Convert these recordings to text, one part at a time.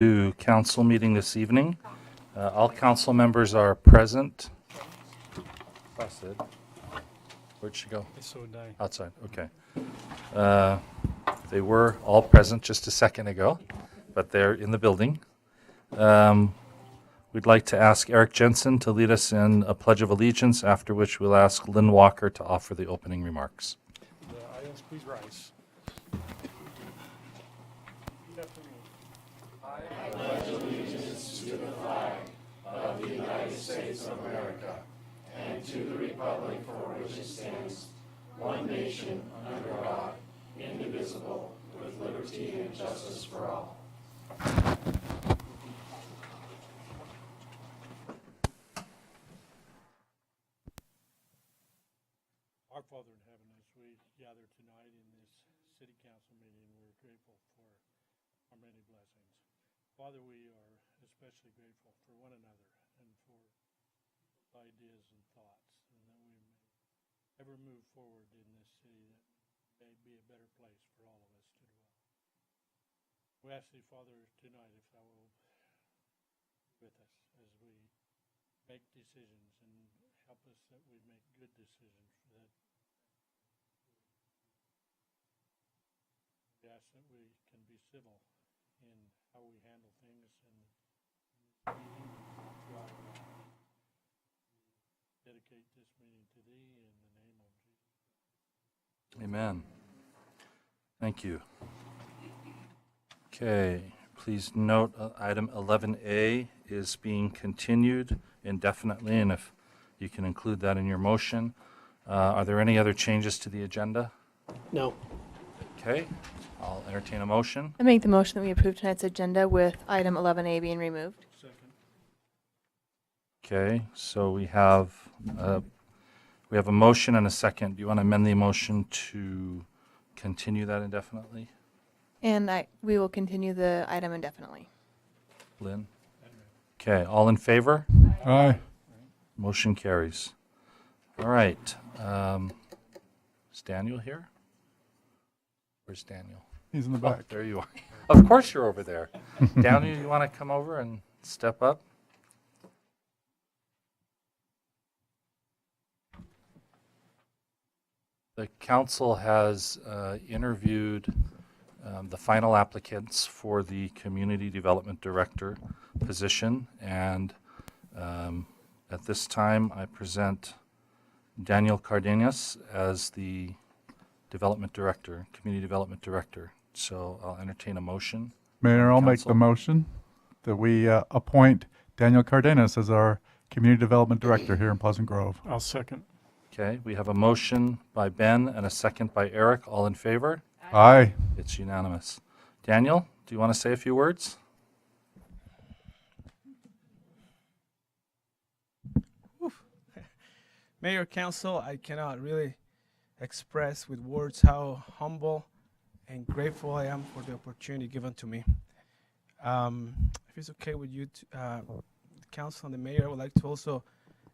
To council meeting this evening. All council members are present. Placid. Where'd she go? Outside, okay. They were all present just a second ago, but they're in the building. We'd like to ask Eric Jensen to lead us in a Pledge of Allegiance, after which we'll ask Lynn Walker to offer the opening remarks. The audience, please rise. Our Father in heaven, as we gather tonight in this city council meeting, we're grateful for our many blessings. Father, we are especially grateful for one another and for ideas and thoughts, and that we may ever move forward in this city that may be a better place for all of us to dwell. We ask thee, Father, tonight if thou will be with us as we make decisions and help us that we make good decisions for that. We ask that we can be civil in how we handle things and dedicate this meeting to thee in the name of Jesus. Amen. Thank you. Okay, please note item 11A is being continued indefinitely, and if you can include that in your motion. Are there any other changes to the agenda? No. Okay, I'll entertain a motion. I make the motion that we approve tonight's agenda with item 11A being removed. Second. Okay, so we have a motion and a second. Do you want to amend the motion to continue that indefinitely? And we will continue the item indefinitely. Lynn? Okay, all in favor? Aye. Motion carries. All right. Is Daniel here? Where's Daniel? He's in the Oh, back. there you are. Of course you're over there. Daniel, you want to come over and step up? The council has interviewed the final applicants for the Community Development Director position, and at this time, I present Daniel Cardenas as the Development Director, Community Development Director. So I'll entertain a motion. Mayor, I'll make Council. the motion that we appoint Daniel Cardenas as our Community Development Director here in Pleasant Grove. I'll second. Okay, we have a motion by Ben and a second by Eric. All in favor? Aye. It's unanimous. Daniel, do you want to say a few words? Mayor, Council, I cannot really express with words how humble and grateful I am for the opportunity given to me. If it's okay with you, the Council and the Mayor, I would like to also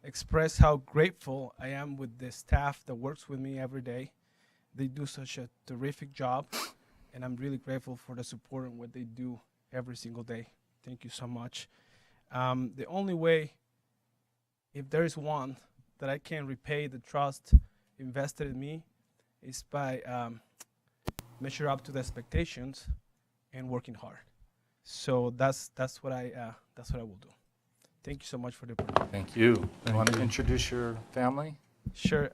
express how grateful I am with the staff that works with me every day. They do such a terrific job, and I'm really grateful for the support and what they do every single day. Thank you so much. The only way, if there is one, that I can repay the trust invested in me is by measure up to the expectations and working hard. So that's what I will do. Thank you so much for the opportunity. Thank you. You want to introduce your family? Sure.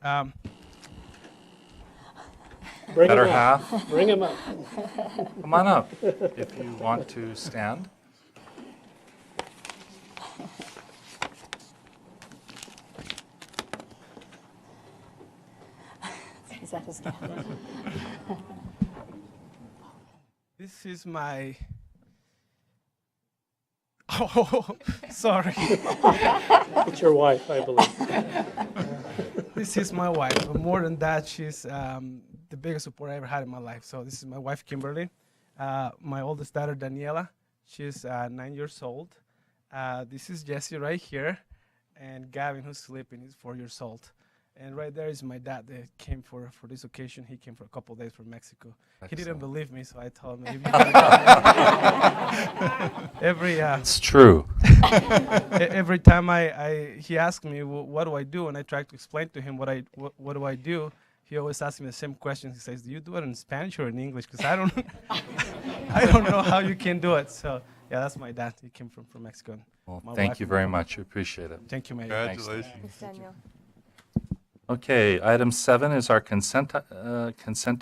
Bring Better him up. half? Bring him up. Come on up if you want to stand. Is that his camera? This is my. Oh, sorry. It's your wife, I believe. This is my wife, but more than that, she's the biggest support I ever had in my life. So this is my wife, Kimberly. My oldest daughter, Daniela. She's 9 years old. This is Jesse right here, and Gavin, who's sleeping, is 4 years old. And right there is my dad that came for this occasion. He came for a couple days from Mexico. He didn't Excellent. believe me, so I told him, if you gotta come." It's true. Every time he asked me, what do I do? And I tried to explain to him what do I do. He always asks me the same question. He says, do you do it in Spanish or in English? Because I don't, I don't know how you can do it. So yeah, that's my dad. He came from Mexico. Well, My thank wife you and very my- much. We appreciate it. Thank you, Mayor. Congratulations. Thanks, Daniel. Okay, item 7 is our consent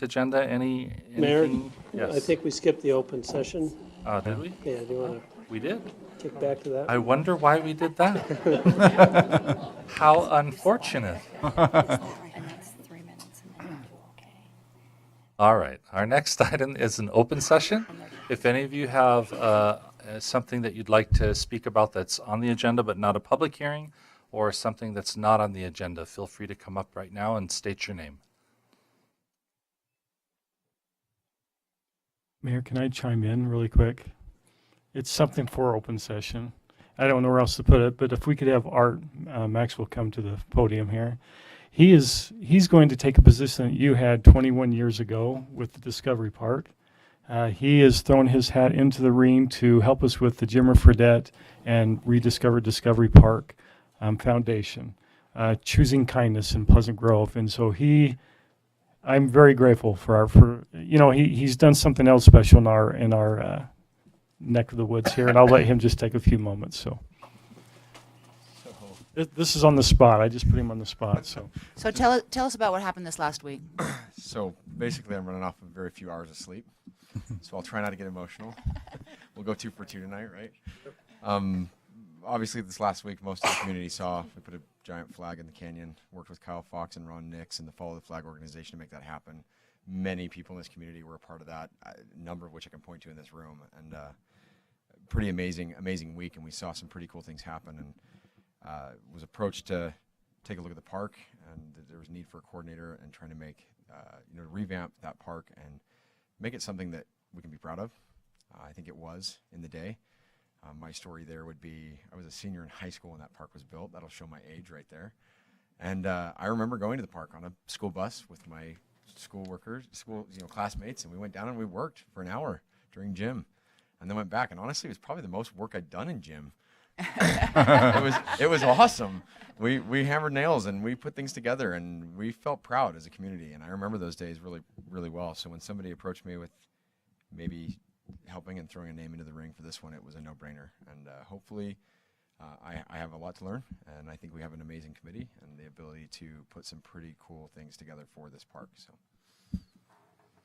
agenda. Mayor, Anything? Yes. I think we skipped the open session. Did we? Yeah, do you want We did? to kick back to that? I wonder why we did that. How unfortunate. And that's 3 minutes and then you okay. All right, our next item is an open session. If any of you have something that you'd like to speak about that's on the agenda but not a public hearing, or something that's not on the agenda, feel free to come up right now and state your name. Mayor, can I chime in really quick? It's something for open session. I don't know where else to put it, but if we could have Art Maxwell come to the podium here. He's going to take a position that you had 21 years ago with the Discovery Park. He has thrown his hat into the ring to help us with the Jimmer Fredette and Rediscover Discovery Park Foundation, Choosing Kindness in Pleasant Grove. And so I'm very grateful he's done something else special in our neck of the woods here, and I'll let him just take a few moments. So this is on the spot. I just put him on the spot. So So tell us about what happened this last week. So basically, I'm running off of very few hours of sleep. So I'll try not to get emotional. We'll go 2 for 2 tonight, right? Obviously, this last week, most of the community saw we put a giant flag in the canyon, worked with Kyle Fox and Ron Nix and the Follow the Flag organization to make that happen. Many people in this community were a part of that, a number of which I can point to in this room. And pretty amazing week, and we saw some pretty cool things happen. And was approached to take a look at the park, and there was need for a coordinator and trying to make, revamp that park and make it something that we can be proud of. I think it was in the day. My story there would be, I was a senior in high school when that park was built. That'll show my age right there. And I remember going to the park on a school bus with my classmates, and we went down and we worked for an hour during gym, and then went back. And honestly, it was probably the most work I'd done in gym. It was awesome. We hammered nails and we put things together, and we felt proud as a community. And I remember those days really, really well. So when somebody approached me with maybe helping and throwing a name into the ring for this one, it was a no-brainer. And hopefully, I have a lot to learn, and I think we have an amazing committee and the ability to put some pretty cool things together for this park. So.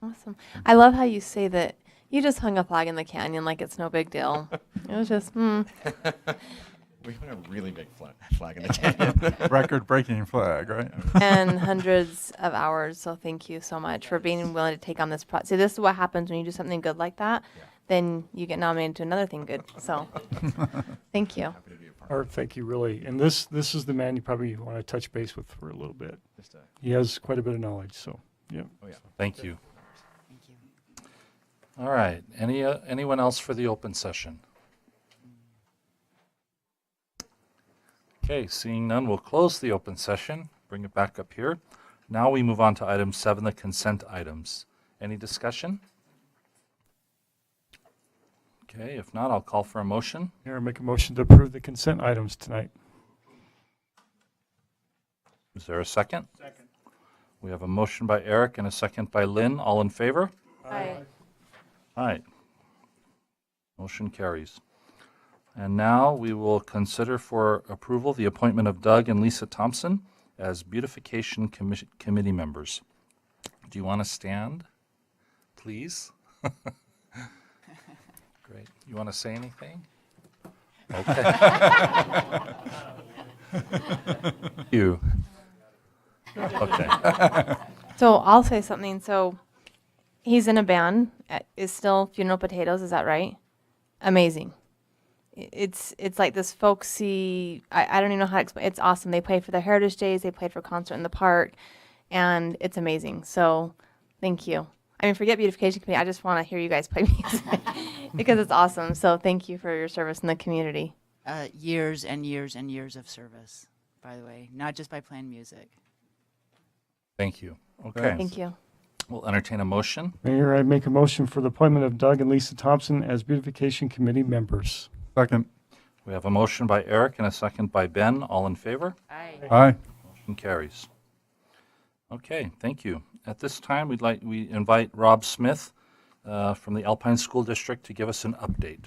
Awesome. I love how you say that you just hung a flag in the canyon like it's no big deal. It was just, We hung a really big flag in the canyon. Record-breaking flag, right? and hundreds of hours. So thank you so much for being willing to take on this project. See, this is what happens when you do something good like that. Yeah. Then you get nominated to another thing good. So thank you. Happy to be a part. Art, thank you really. And this is the man you probably want to touch base with for a little bit. Just He has quite a bit of knowledge. So yeah. oh yeah. Thank you. Thank you. All right, anyone else for the open session? Okay, seeing none, we'll close the open session, bring it back up here. Now we move on to item 7, the consent items. Any discussion? Okay, if not, I'll call for a motion. Mayor, make a motion to approve the consent items tonight. Is there a second? Second. We have a motion by Eric and a second by Lynn. All in favor? Aye. Aye. Motion carries. And now we will consider for approval the appointment of Doug and Lisa Thompson as Beautification Committee members. Do you want to stand, please? Great. You want to say anything? Okay. You. Okay. So I'll say something. So he's in a band. Is still Funeral Potatoes. Is that right? Amazing. It's like this folksy. I don't even know how to explain. It's awesome. They played for the Heritage Days. They played for a concert in the park, and it's amazing. So thank you. I mean, forget Beautification Committee. I just want to hear you guys play music because it's awesome. So thank you for your service in the community. Years and years and years of service, by the way, not just by playing music. Thank you. Okay. Thanks. Thank you. We'll entertain a motion. Mayor, I make a motion for the appointment of Doug and Lisa Thompson as beautification committee members. Second. We have a motion by Eric and a second by Ben. All in favor? Aye. Aye. Motion carries. Okay, thank you. At this time, we invite Rob Smith from the Alpine School District to give us an update.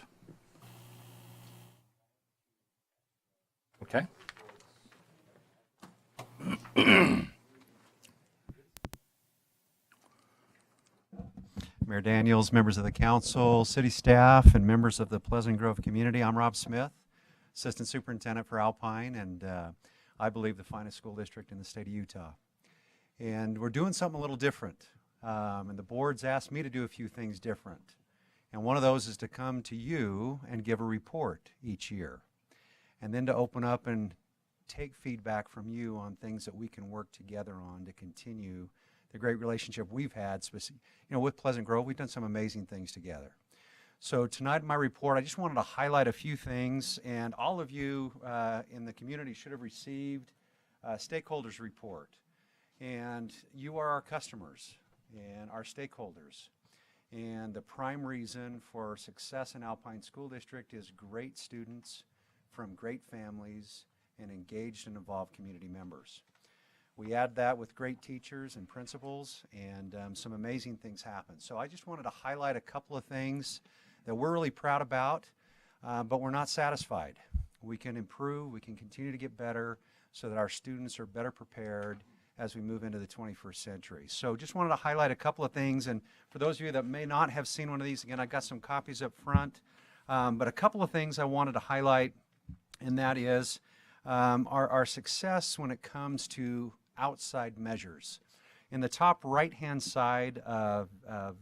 Okay. Mayor Daniels, members of the council, city staff, and members of the Pleasant Grove community. I'm Rob Smith, Assistant Superintendent for Alpine, and I believe the finest school district in the state of Utah. And we're doing something a little different. And the board's asked me to do a few things different. And one of those is to come to you and give a report each year. And then to open up and take feedback from you on things that we can work together on to continue the great relationship we've had with Pleasant Grove. We've done some amazing things together. So tonight in my report, I just wanted to highlight a few things, and all of you in the community should have received a stakeholders report. And you are our customers and our stakeholders. And the prime reason for success in Alpine School District is great students from great families and engaged and involved community members. We add that with great teachers and principals, and some amazing things happen. So I just wanted to highlight a couple of things that we're really proud about, but we're not satisfied. We can improve, we can continue to get better so that our students are better prepared as we move into the 21st century. So just wanted to highlight a couple of things, and for those of you that may not have seen one of these, again, I've got some copies up front, but a couple of things I wanted to highlight, and that is our success when it comes to outside measures. In the top right-hand side of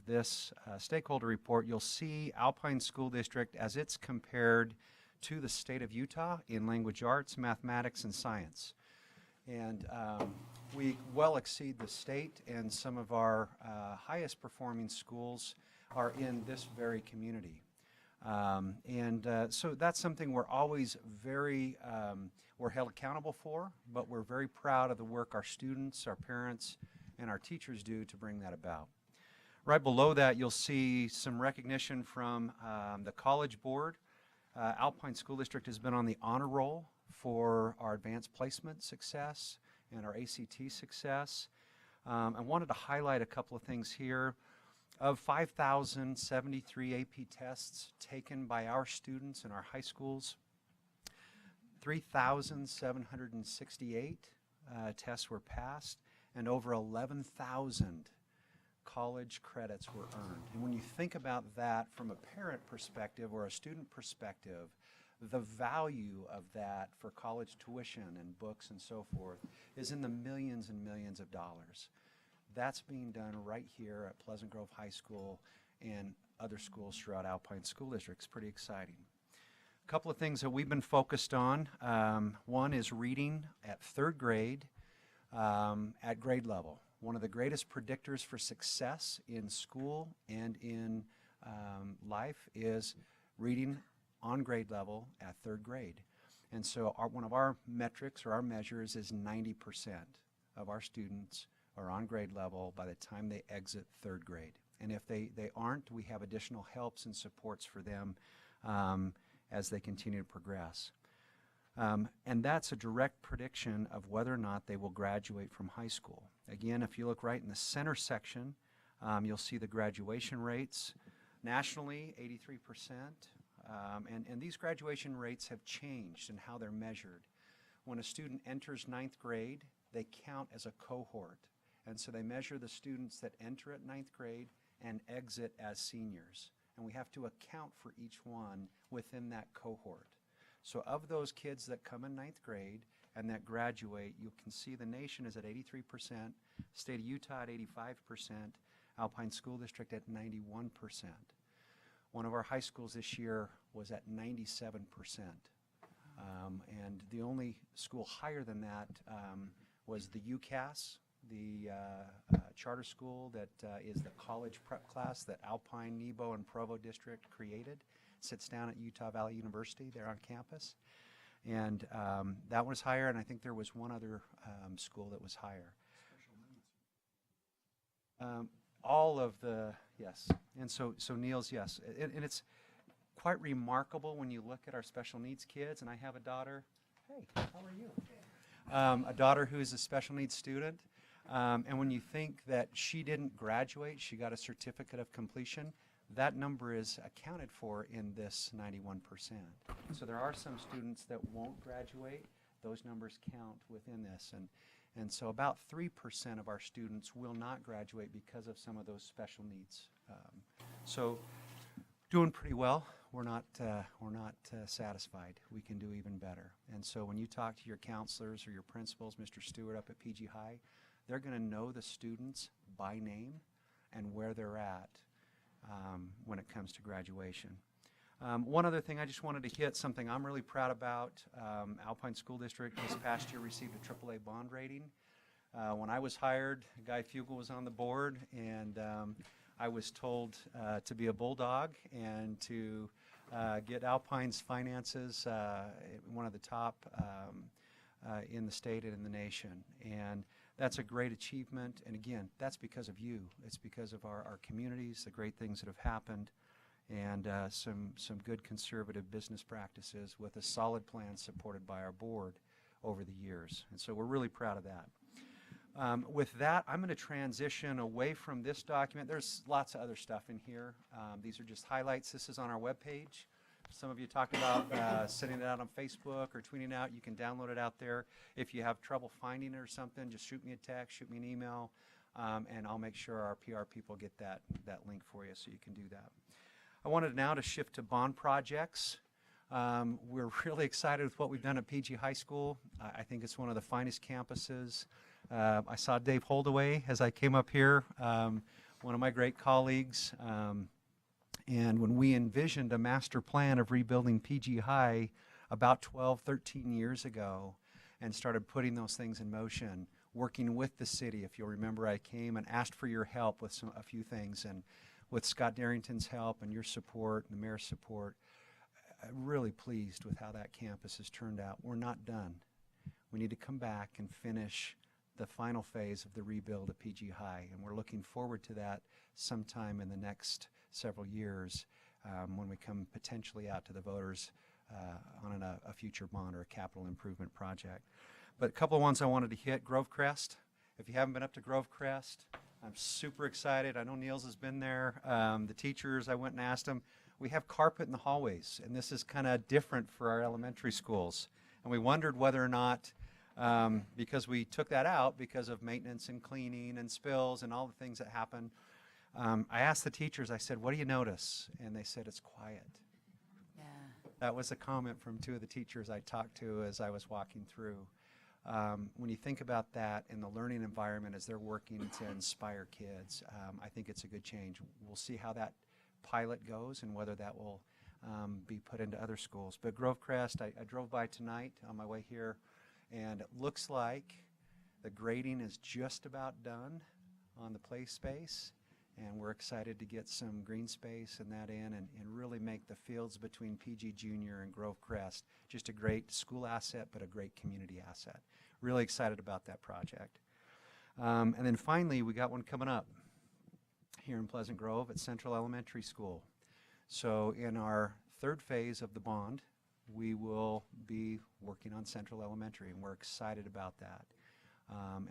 this stakeholder report, you'll see Alpine School District as it's compared to the state of Utah in language arts, mathematics, and science. And we well exceed the state, and some of our highest performing schools are in this very community. So that's something we're always we're held accountable for, but we're very proud of the work our students, our parents, and our teachers do to bring that about. Right below that, you'll see some recognition from the College Board. Alpine School District has been on the honor roll for our advanced placement success and our ACT success. I wanted to highlight a couple of things here. Of 5,073 AP tests taken by our students in our high schools, 3,768 tests were passed, and over 11,000 college credits were earned. And when you think about that from a parent perspective or a student perspective, the value of that for college tuition and books and so forth is in the millions and millions of dollars. That's being done right here at Pleasant Grove High School and other schools throughout Alpine School District. It's pretty exciting. A couple of things that we've been focused on. One is reading at third grade at grade level. One of the greatest predictors for success in school and in life is reading on grade level at third grade. And so one of our metrics or our measures is 90% of our students are on grade level by the time they exit third grade. And if they aren't, we have additional helps and supports for them as they continue to progress. And that's a direct prediction of whether or not they will graduate from high school. Again, if you look right in the center section, you'll see the graduation rates. Nationally, 83%. And these graduation rates have changed in how they're measured. When a student enters ninth grade, they count as a cohort. And so they measure the students that enter at ninth grade and exit as seniors. And we have to account for each one within that cohort. So of those kids that come in ninth grade and that graduate, you can see the nation is at 83%, state of Utah at 85%, Alpine School District at 91%. One of our high schools this year was at 97%. And the only school higher than that was the UCAS, the charter school that is the college prep class that Alpine, Nebo, and Provo District created. Sits down at Utah Valley University there on campus. And that was higher, and I think there was one other school that was higher. All of the, yes. And so Niels, yes. And it's quite remarkable when you look at our special needs kids, and I have a daughter. Hey, how are you? A daughter who is a special needs student. And when you think that she didn't graduate, she got a certificate of completion, that number is accounted for in this 91%. So there are some students that won't graduate. Those numbers count within this. And so about 3% of our students will not graduate because of some of those special needs. So doing pretty well. We're not satisfied. We can do even better. And so when you talk to your counselors or your principals, Mr. Stewart up at PG High, they're going to know the students by name and where they're at when it comes to graduation. One other thing I just wanted to hit, something I'm really proud about. Alpine School District this past year received a AAA bond rating. When I was hired, Guy Fugel was on the board, and I was told to be a bulldog and to get Alpine's finances one of the top in the state and in the nation. And that's a great achievement. And again, that's because of you. It's because of our communities, the great things that have happened, and some good conservative business practices with a solid plan supported by our board over the years. And so we're really proud of that. With that, I'm going to transition away from this document. There's lots of other stuff in here. These are just highlights. This is on our webpage. Some of you talked about sending it out on Facebook or tweeting out. You can download it out there. If you have trouble finding it or something, just shoot me a text, shoot me an email, and I'll make sure our PR people get that link for you so you can do that. I wanted now to shift to bond projects. We're really excited with what we've done at PG High School. I think it's one of the finest campuses. I saw Dave Holdaway as I came up here, one of my great colleagues. And when we envisioned a master plan of rebuilding PG High about 12, 13 years ago and started putting those things in motion, working with the city, if you'll remember, I came and asked for your help with a few things. And with Scott Darrington's help and your support and the mayor's support, I'm really pleased with how that campus has turned out. We're not done. We need to come back and finish the final phase of the rebuild of PG High, and we're looking forward to that sometime in the next several years when we come potentially out to the voters on a future bond or a capital improvement project. But a couple of ones I wanted to hit. Grovecrest. If you haven't been up to Grovecrest, I'm super excited. I know Niels has been there. The teachers, I went and asked them. We have carpet in the hallways, and this is kind of different for our elementary schools. And we wondered whether or not, because we took that out because of maintenance and cleaning and spills and all the things that happen, I asked the teachers, I said, what do you notice? And they said, it's quiet. Yeah. That was a comment from two of the teachers I talked to as I was walking through. When you think about that in the learning environment as they're working to inspire kids, I think it's a good change. We'll see how that pilot goes and whether that will be put into other schools. But Grovecrest, I drove by tonight on my way here, and it looks like the grading is just about done on the play space, and we're excited to get some green space and that in and really make the fields between PG Junior and Grovecrest just a great school asset, but a great community asset. Really excited about that project. And then finally, we got one coming up here in Pleasant Grove at Central Elementary School. So in our third phase of the bond, we will be working on Central Elementary, and we're excited about that.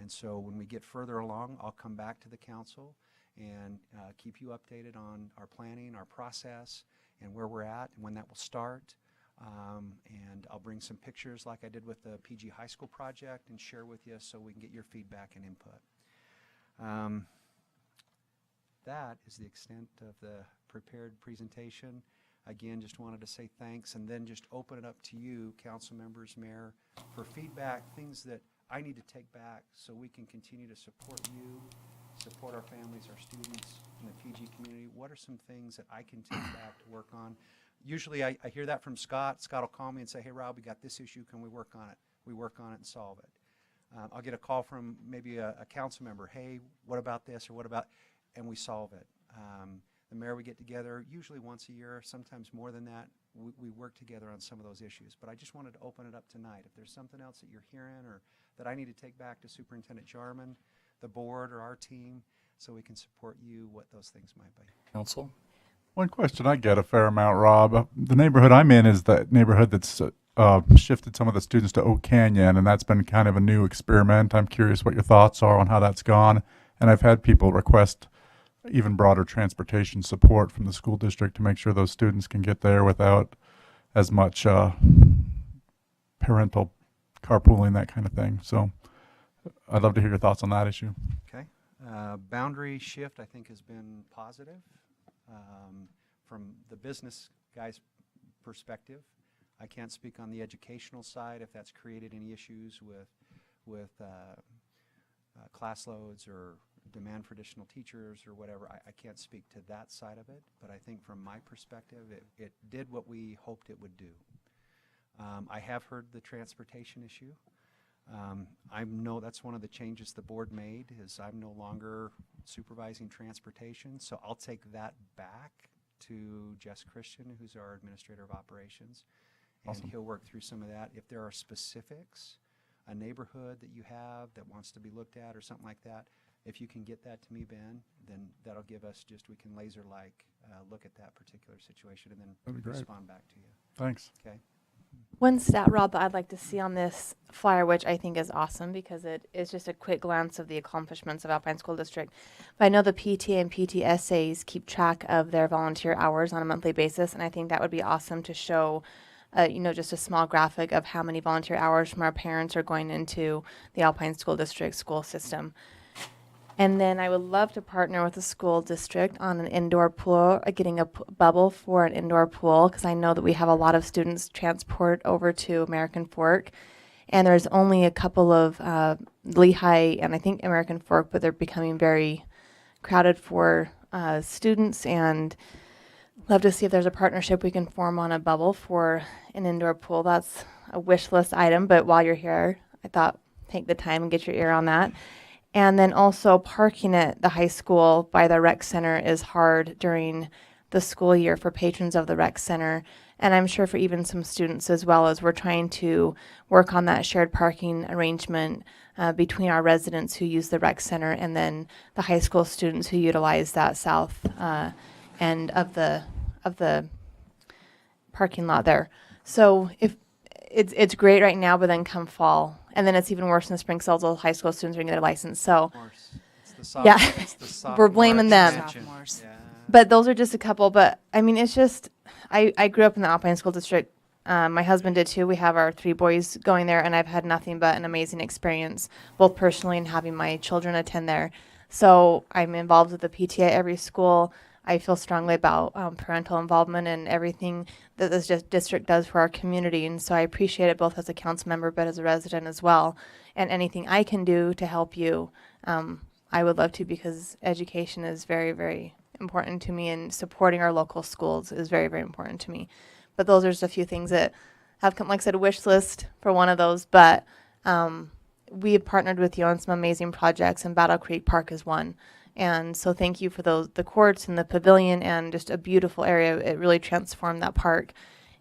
And so when we get further along, I'll come back to the council and keep you updated on our planning, our process, and where we're at and when that will start. And I'll bring some pictures like I did with the PG High School project and share with you so we can get your feedback and input. That is the extent of the prepared presentation. Again, just wanted to say thanks and then just open it up to you, council members, mayor, for feedback, things that I need to take back so we can continue to support you, support our families, our students in the PG community. What are some things that I can take back to work on? Usually I hear that from Scott. Scott will call me and say, hey, Rob, we got this issue. Can we work on it? We work on it and solve it. I'll get a call from maybe a council member. Hey, what about this or what about, and we solve it. The mayor, we get together usually once a year, sometimes more than that. We work together on some of those issues. But I just wanted to open it up tonight. If there's something else that you're hearing or that I need to take back to Superintendent Jarman, the board, or our team, so we can support you, what those things might be. Council? One question I get a fair amount, Rob. The neighborhood I'm in is the neighborhood that's shifted some of the students to Oak Canyon, and that's been kind of a new experiment. I'm curious what your thoughts are on how that's gone. And I've had people request even broader transportation support from the school district to make sure those students can get there without as much parental carpooling, that kind of thing. So I'd love to hear your thoughts on that issue. Okay. Boundary shift, I think, has been positive. From the business guy's perspective, I can't speak on the educational side if that's created any issues with class loads or demand for additional teachers or whatever. I can't speak to that side of it, but I think from my perspective, it did what we hoped it would do. I have heard the transportation issue. I know that's one of the changes the board made, is I'm no longer supervising transportation, so I'll take that back to Jess Christian, who's our administrator of operations, and Awesome. he'll work through some of that. If there are specifics, a neighborhood that you have that wants to be looked at or something like that, if you can get that to me, Ben, then that'll give us we can laser-like look at that particular situation and then That'd be great. respond back to you. Thanks. Okay? One stat, Rob, that I'd like to see on this flyer, which I think is awesome because it is just a quick glance of the accomplishments of Alpine School District. But I know the PTA and PTSAs keep track of their volunteer hours on a monthly basis, and I think that would be awesome to show, just a small graphic of how many volunteer hours from our parents are going into the Alpine School District school system. And then I would love to partner with the school district on an indoor pool, getting a bubble for an indoor pool, because I know that we have a lot of students transport over to American Fork. And there's only a couple of Lehigh and I think American Fork, but they're becoming very crowded for students. And love to see if there's a partnership we can form on a bubble for an indoor pool. That's a wish list item, but while you're here, I thought take the time and get your ear on that. And then also parking at the high school by the rec center is hard during the school year for patrons of the rec center. And I'm sure for even some students as well, as we're trying to work on that shared parking arrangement between our residents who use the rec center and then the high school students who utilize that south end of the parking lot there. So if it's great right now, but then come fall, and then it's even worse in the spring, because all high school students are going to get their license. So, Sophomores. It's the Yeah. it's the We're sophomore blaming them. expansion. Sophomores. Yeah. but those are just a couple. But I mean, it's just I grew up in the Alpine School District. My husband did too. We have our 3 boys going there, and I've had nothing but an amazing experience, both personally and having my children attend there. So I'm involved with the PTA every school. I feel strongly about parental involvement and everything that this district does for our community. And so I appreciate it both as a council member, but as a resident as well. And anything I can do to help you, I would love to, because education is very, very important to me, and supporting our local schools is very, very important to me. But those are just a few things that have come, like I said, a wish list for one of those. But we have partnered with you on some amazing projects, and Battle Creek Park is one. And so thank you for the courts and the pavilion and just a beautiful area. It really transformed that park.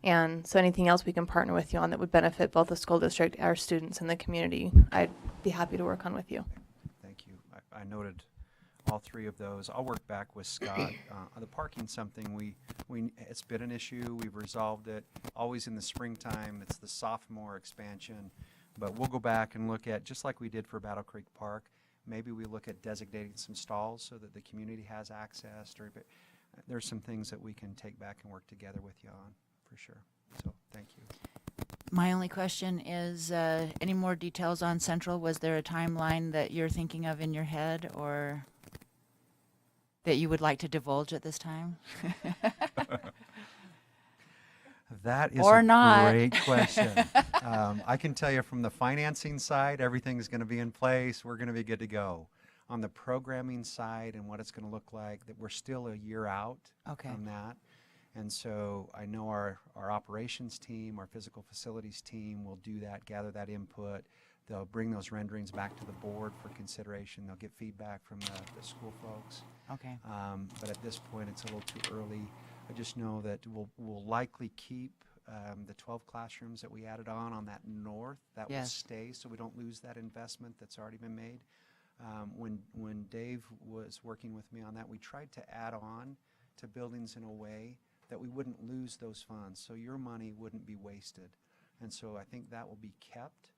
And so anything else we can partner with you on that would benefit both the school district, our students, and the community, I'd be happy to work on with you. Thank you. I noted all 3 of those. I'll work back with Scott. On the parking, something it's been an issue. We've resolved it. Always in the springtime, it's the sophomore expansion. But we'll go back and look at, just like we did for Battle Creek Park, maybe we look at designating some stalls so that the community has access. There's some things that we can take back and work together with you on, for sure. So thank you. My only question is, any more details on Central? Was there a timeline that you're thinking of in your head, or that you would like to divulge at this time? That is Or a not. great question. I can tell you from the financing side, everything's going to be in place. We're going to be good to go. On the programming side and what it's going to look like, that we're still a year out Okay. from that. And so I know our operations team, our physical facilities team will do that, gather that input. They'll bring those renderings back to the board for consideration. They'll get feedback from the school folks. Okay. But at this point, it's a little too early. I just know that we'll likely keep the 12 classrooms that we added on that north. That will Yes. stay, so we don't lose that investment that's already been made. When Dave was working with me on that, we tried to add on to buildings in a way that we wouldn't lose those funds, so your money wouldn't be wasted. And so I think that will be kept.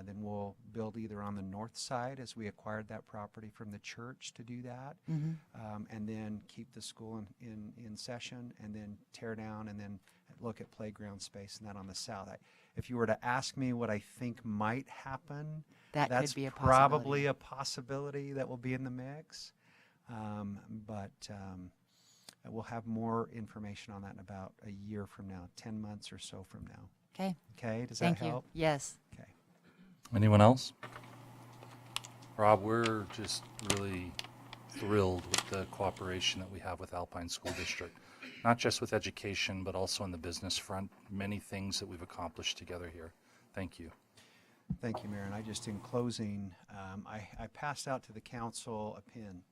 Then we'll build either on the north side, as we acquired that property from the church to do that, and then keep the school in session, and then tear down, and then look at playground space and that on the south. If you were to ask me what I think might happen, That could that's be a probably a possibility that will be in the mix. We'll have more information on that in about a year from now, 10 months or so from now. Okay. Okay, does Thank that you. help? Yes. Okay. Anyone else? Rob, we're just really thrilled with the cooperation that we have with Alpine School District, not just with education, but also on the business front. Many things that we've accomplished together here. Thank you. Thank you, Mayor. And I just, in closing, I passed out to the council a pin.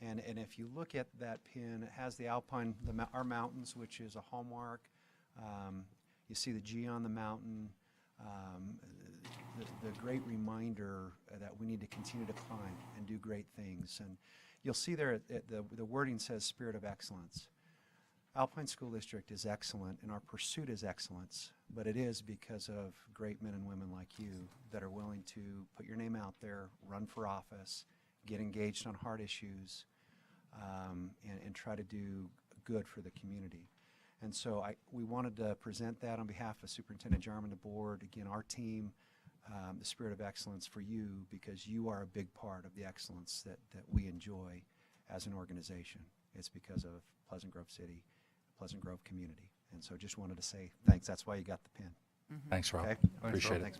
And if you look at that pin, it has the Alpine, our mountains, which is a hallmark. You see the G on the mountain, the great reminder that we need to continue to climb and do great things. And you'll see there, the wording says spirit of excellence. Alpine School District is excellent, and our pursuit is excellence, but it is because of great men and women like you that are willing to put your name out there, run for office, get engaged on hard issues, and try to do good for the community. And so we wanted to present that on behalf of Superintendent Jarman, the board, again, our team, the spirit of excellence for you, because you are a big part of the excellence that we enjoy as an organization. It's because of Pleasant Grove City, Pleasant Grove community. And so just wanted to say thanks. That's why you got the pin. Thanks, Rob. Okay? Appreciate it. Thanks.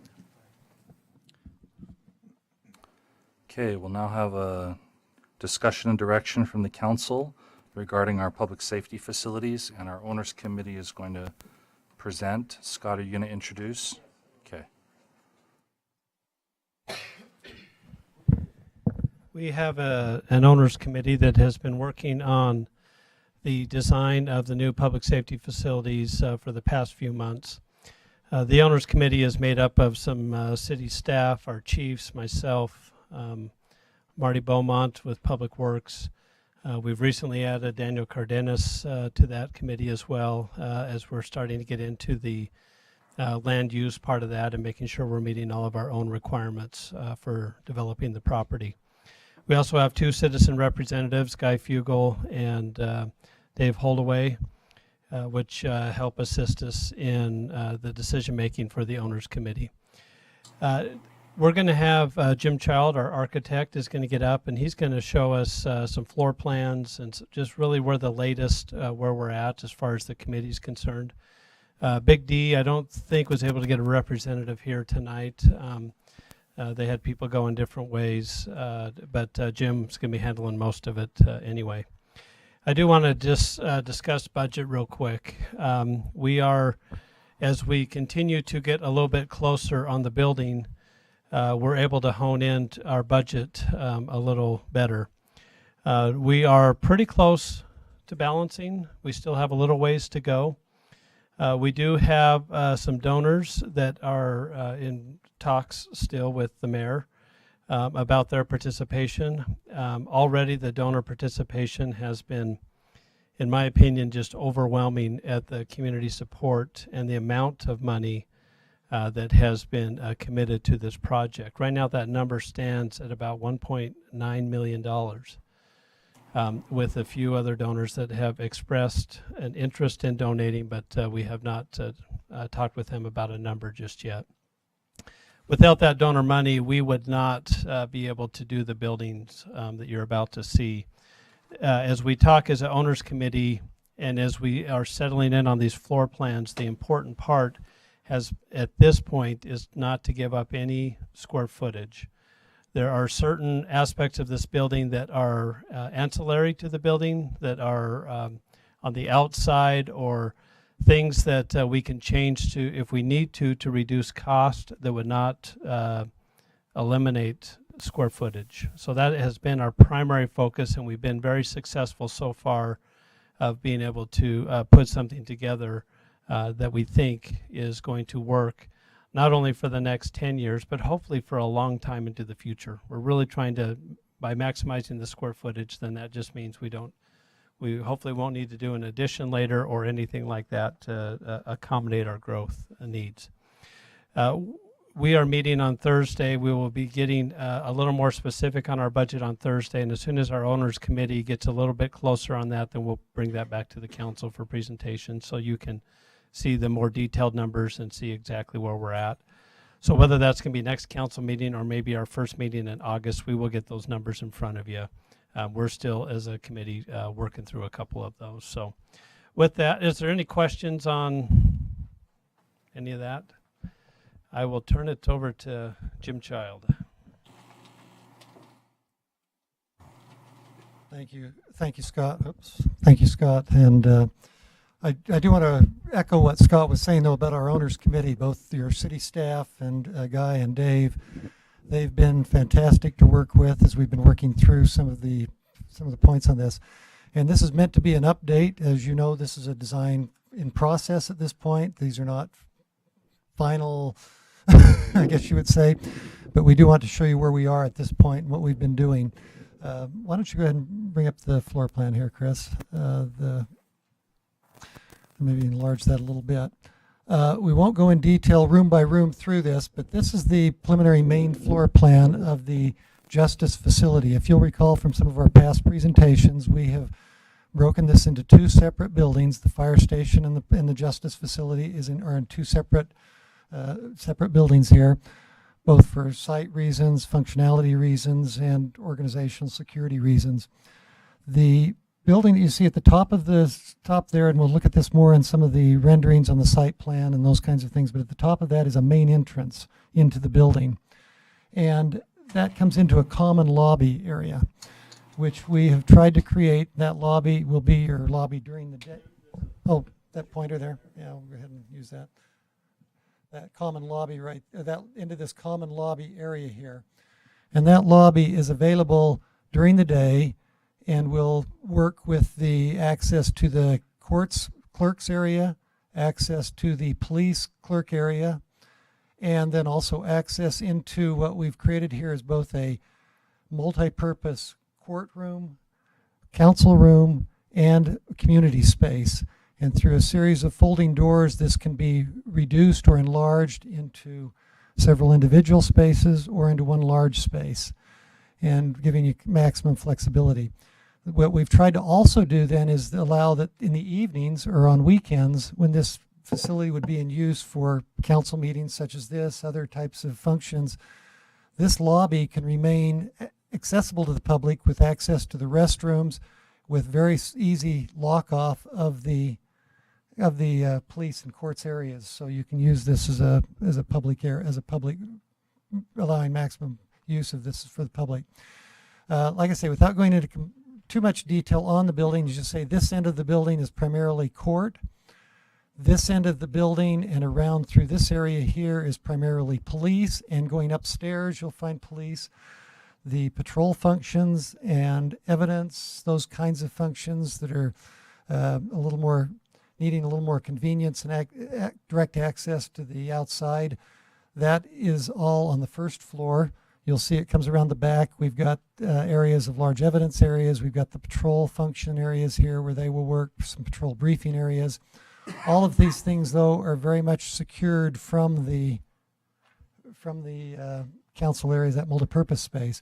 Okay, we'll now have a discussion and direction from the council regarding our public safety facilities, and our owners committee is going to present. Scott, are you going to introduce? Okay. We have an owners committee that has been working on the design of the new public safety facilities for the past few months. The owners committee is made up of some city staff, our chiefs, myself, Marty Beaumont with Public Works. We've recently added Daniel Cardenas to that committee as well, as we're starting to get into the land use part of that and making sure we're meeting all of our own requirements for developing the property. We also have two citizen representatives, Guy Fugel and Dave Holdaway, which help assist us in the decision-making for the owners committee. We're going to have Jim Child, our architect, is going to get up, and he's going to show us some floor plans and just really where the latest, where we're at as far as the committee is concerned. Big D, I don't think was able to get a representative here tonight. They had people go in different ways, but Jim's going to be handling most of it anyway. I do want to just discuss budget real quick. We are, as we continue to get a little bit closer on the building, we're able to hone in our budget a little better. We are pretty close to balancing. We still have a little ways to go. We do have some donors that are in talks still with the mayor about their participation. Already the donor participation has been, in my opinion, just overwhelming at the community support and the amount of money that has been committed to this project. Right now that number stands at about $1.9 million, with a few other donors that have expressed an interest in donating, but we have not talked with them about a number just yet. Without that donor money, we would not be able to do the buildings that you're about to see. As we talk as an owners committee and as we are settling in on these floor plans, the important part has at this point is not to give up any square footage. There are certain aspects of this building that are ancillary to the building, that are on the outside, or things that we can change to, if we need to reduce cost, that would not eliminate square footage. So that has been our primary focus, and we've been very successful so far of being able to put something together that we think is going to work, not only for the next 10 years, but hopefully for a long time into the future. We're really trying to, by maximizing the square footage, then that just means we hopefully won't need to do an addition later or anything like that to accommodate our growth needs. We are meeting on Thursday. We will be getting a little more specific on our budget on Thursday, and as soon as our owners committee gets a little bit closer on that, then we'll bring that back to the council for presentation so you can see the more detailed numbers and see exactly where we're at. So whether that's going to be next council meeting or maybe our first meeting in August, we will get those numbers in front of you. We're still, as a committee, working through a couple of those. So with that, is there any questions on any of that? I will turn it over to Jim Child. Thank you, Scott. Oops. Thank you, Scott. And I do want to echo what Scott was saying, though, about our owners committee, both your city staff and Guy and Dave. They've been fantastic to work with as we've been working through some of the points on this. And this is meant to be an update. As you know, this is a design in process at this point. These are not final, I guess you would say, but we do want to show you where we are at this point and what we've been doing. Why don't you go ahead and bring up the floor plan here, Chris? Maybe enlarge that a little bit. We won't go in detail room by room through this, but this is the preliminary main floor plan of the Justice facility. If you'll recall from some of our past presentations, we have broken this into two separate buildings. The fire station and the Justice facility are in two separate buildings here, both for site reasons, functionality reasons, and organizational security reasons. The building that you see at the top there, and we'll look at this more in some of the renderings on the site plan and those kinds of things, but at the top of that is a main entrance into the building. And that comes into a common lobby area, which we have tried to create. That lobby will be your lobby during the day. Oh, that pointer there. Yeah, we'll go ahead and use that. That common lobby into this common lobby area here. And that lobby is available during the day and will work with the access to the courts clerks area, access to the police clerk area, and then also access into what we've created here is both a multi-purpose courtroom, council room, and community space. And through a series of folding doors, this can be reduced or enlarged into several individual spaces or into one large space, and giving you maximum flexibility. What we've tried to also do then is allow that in the evenings or on weekends, when this facility would be in use for council meetings such as this, other types of functions, this lobby can remain accessible to the public with access to the restrooms, with very easy lock off of the police and courts areas. So you can use this as a public allowing maximum use of this for the public. Like I say, without going into too much detail on the building, you just say this end of the building is primarily court. This end of the building and around through this area here is primarily police, and going upstairs you'll find police. The patrol functions and evidence, those kinds of functions that are needing a little more convenience and direct access to the outside, that is all on the first floor. You'll see it comes around the back. We've got areas of large evidence areas. We've got the patrol function areas here where they will work, some patrol briefing areas. All of these things, though, are very much secured from the council areas, that multipurpose space.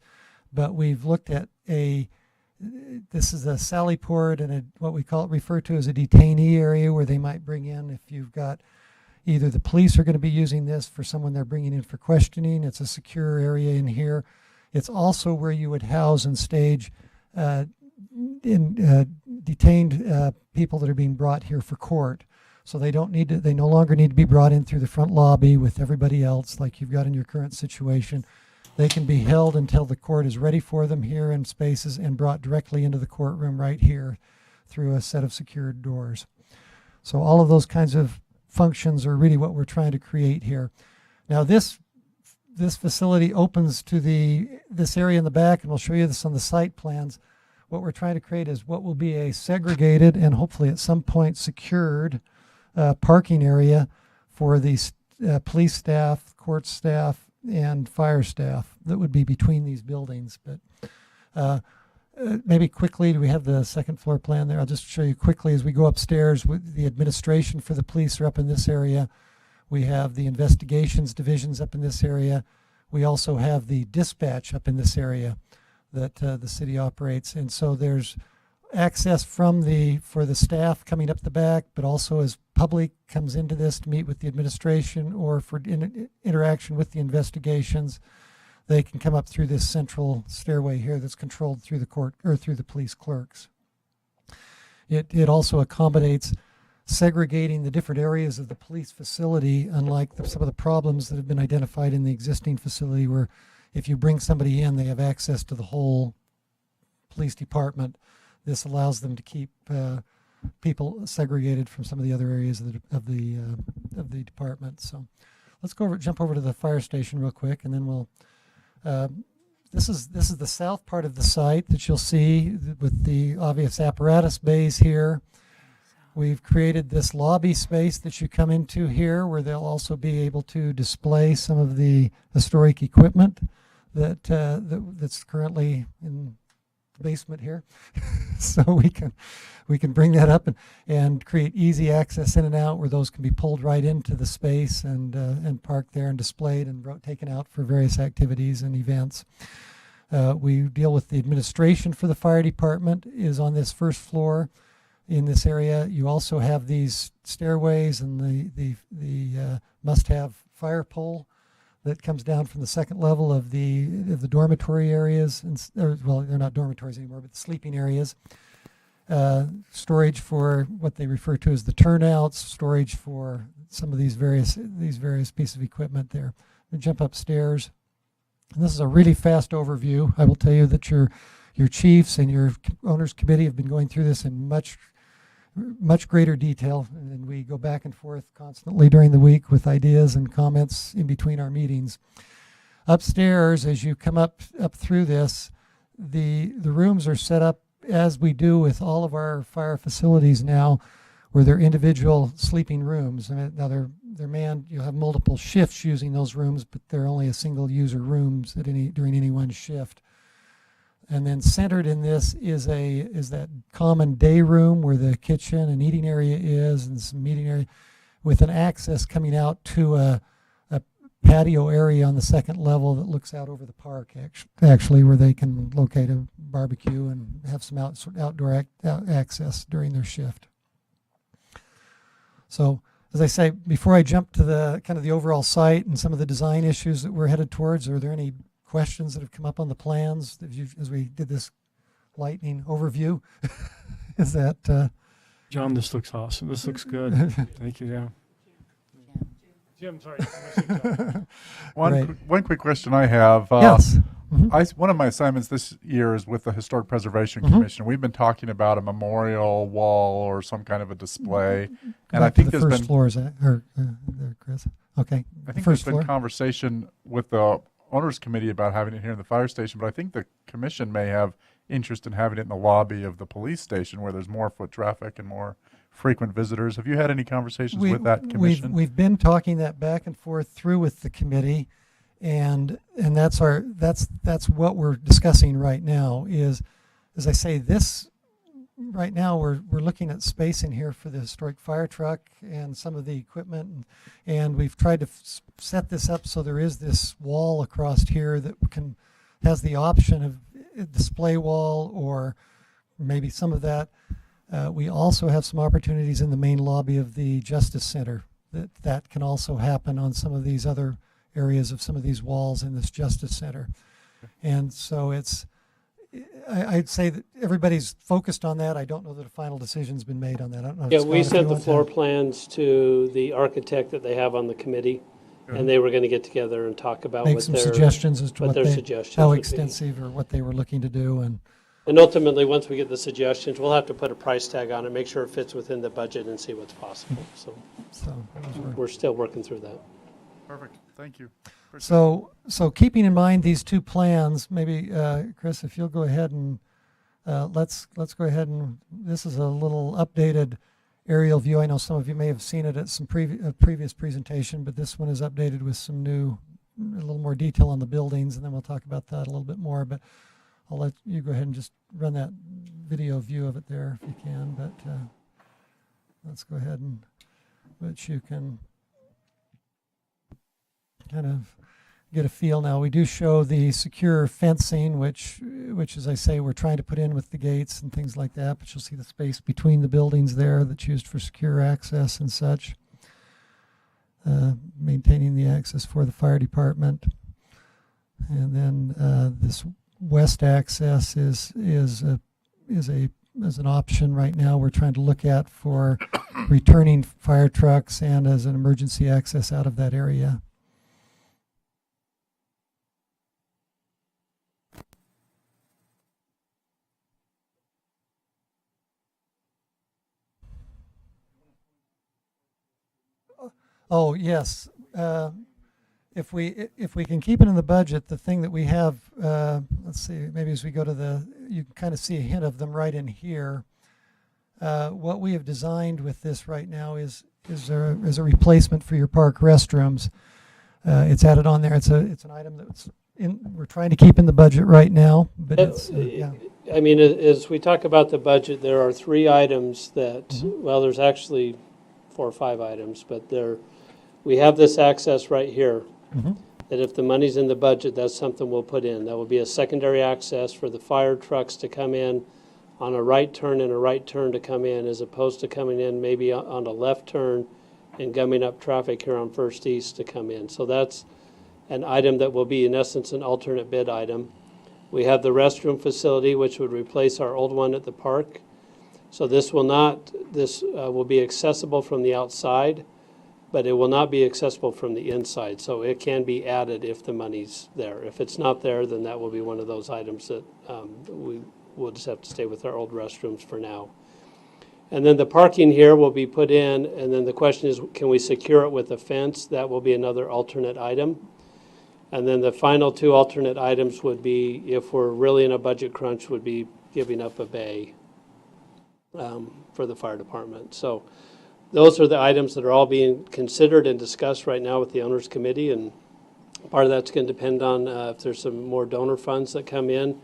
But we've looked at this is a sally port and what we refer to as a detainee area, where they might bring in, if you've got either the police are going to be using this for someone they're bringing in for questioning. It's a secure area in here. It's also where you would house and stage detained people that are being brought here for court. So they no longer need to be brought in through the front lobby with everybody else like you've got in your current situation. They can be held until the court is ready for them here in spaces and brought directly into the courtroom right here through a set of secured doors. So all of those kinds of functions are really what we're trying to create here. Now this facility opens to this area in the back, and we'll show you this on the site plans. What we're trying to create is what will be a segregated and hopefully at some point secured parking area for the police staff, court staff, and fire staff that would be between these buildings. But maybe quickly, do we have the second floor plan there? I'll just show you quickly as we go upstairs. With the administration for the police are up in this area. We have the investigations divisions up in this area. We also have the dispatch up in this area that the city operates. And so there's access for the staff coming up the back, but also as public comes into this to meet with the administration or for interaction with the investigations, they can come up through this central stairway here that's controlled through the court or through the police clerks. It also accommodates segregating the different areas of the police facility, unlike some of the problems that have been identified in the existing facility, where if you bring somebody in, they have access to the whole police department. This allows them to keep people segregated from some of the other areas of the department. So let's jump over to the fire station real quick, and then we'll. This is the south part of the site that you'll see with the obvious apparatus bays here. We've created this lobby space that you come into here, where they'll also be able to display some of the historic equipment that's currently in the basement here. So we can bring that up and create easy access in and out, where those can be pulled right into the space and parked there and displayed and taken out for various activities and events. We deal with the administration for the fire department is on this first floor. In this area, you also have these stairways and the must-have fire pole that comes down from the second level of the dormitory areas. Well, they're not dormitories anymore, but the sleeping areas. Storage for what they refer to as the turnouts. Storage for some of these various pieces of equipment there. We jump upstairs, and this is a really fast overview. I will tell you that your chiefs and your owners committee have been going through this in much greater detail, and we go back and forth constantly during the week with ideas and comments in between our meetings. Upstairs, as you come up through this, the rooms are set up as we do with all of our fire facilities now, where they're individual sleeping rooms. And now they're manned. You'll have multiple shifts using those rooms, but they're only a single user rooms during any one shift. And then centered in this is that common day room where the kitchen and eating area is, and some meeting area, with an access coming out to a patio area on the second level that looks out over the park, actually, where they can locate a barbecue and have some outdoor access during their shift. So, as I say, before I jump to the kind of the overall site and some of the design issues that we're headed towards, are there any questions that have come up on the plans as we did this lightning overview? Is that John, this looks awesome. This looks good. Thank you. Yeah. Jim, sorry. One quick question I have. Yes. One of my assignments this year is with the Historic Preservation Commission. We've been talking about a memorial wall or some kind of a display, and I think the there's first floor is that, or there, Chris. Okay. I think first there's been conversation with the owners committee about having it here in the fire station, but I think the commission may have interest in having it in the lobby of the police station, where there's more foot traffic and more frequent visitors. Have you had any conversations with that commission? We've been talking that back and forth through with the committee, and that's what we're discussing right now. Is, as I say, this right now we're looking at space in here for the historic fire truck and some of the equipment, and we've tried to set this up so there is this wall across here that has the option of a display wall or maybe some of that. We also have some opportunities in the main lobby of the Justice Center that can also happen on some of these other areas of some of these walls in this Justice Center. And so I'd say that everybody's focused on that. I don't know that a final decision's been made on that. I don't know. Yeah, Scott, we if you sent the want floor to- plans to the architect that they have on the committee, and they were going to get together and talk about Make what some their suggestions as to what their how suggestions would be. extensive or what they were looking to do, and ultimately, once we get the suggestions, we'll have to put a price tag on it, make sure it fits within the budget, and see what's possible. So we're still working through that. Perfect. Thank you. So keeping in mind these two plans, maybe Chris, if you'll go ahead and let's go ahead and this is a little updated aerial view. I know some of you may have seen it at some previous presentation, but this one is updated with some a little more detail on the buildings, and then we'll talk about that a little bit more. But I'll let you go ahead and just run that video view of it there if you can. But let's go ahead and let you can kind of get a feel now. We do show the secure fencing, which as I say, we're trying to put in with the gates and things like that, but you'll see the space between the buildings there that's used for secure access and such. Maintaining the access for the fire department. And then this west access is an option right now we're trying to look at for returning fire trucks and as an emergency access out of that area. Oh, yes. If we can keep it in the budget, the thing that we have, let's see, maybe as we go to you can kind of see a hint of them right in here. What we have designed with this right now is a replacement for your park restrooms. It's added on there. It's an item that's we're trying to keep in the budget right now, but it's yeah. I mean, as we talk about the budget, there are 3 items that, well, there's actually 4 or 5 items, but we have this access right here. That if the money's in the budget, that's something we'll put in. That will be a secondary access for the fire trucks to come in on a right turn and a right turn to come in, as opposed to coming in maybe on a left turn and gumming up traffic here on First East to come in. So that's an item that will be, in essence, an alternate bid item. We have the restroom facility, which would replace our old one at the park. So this will be accessible from the outside, but it will not be accessible from the inside. So it can be added if the money's there. If it's not there, then that will be one of those items that we will just have to stay with our old restrooms for now. And then the parking here will be put in, and then the question is, can we secure it with a fence? That will be another alternate item. And then the final 2 alternate items would be, if we're really in a budget crunch, would be giving up a bay for the fire department. So those are the items that are all being considered and discussed right now with the owners committee, and part of that's going to depend on if there's some more donor funds that come in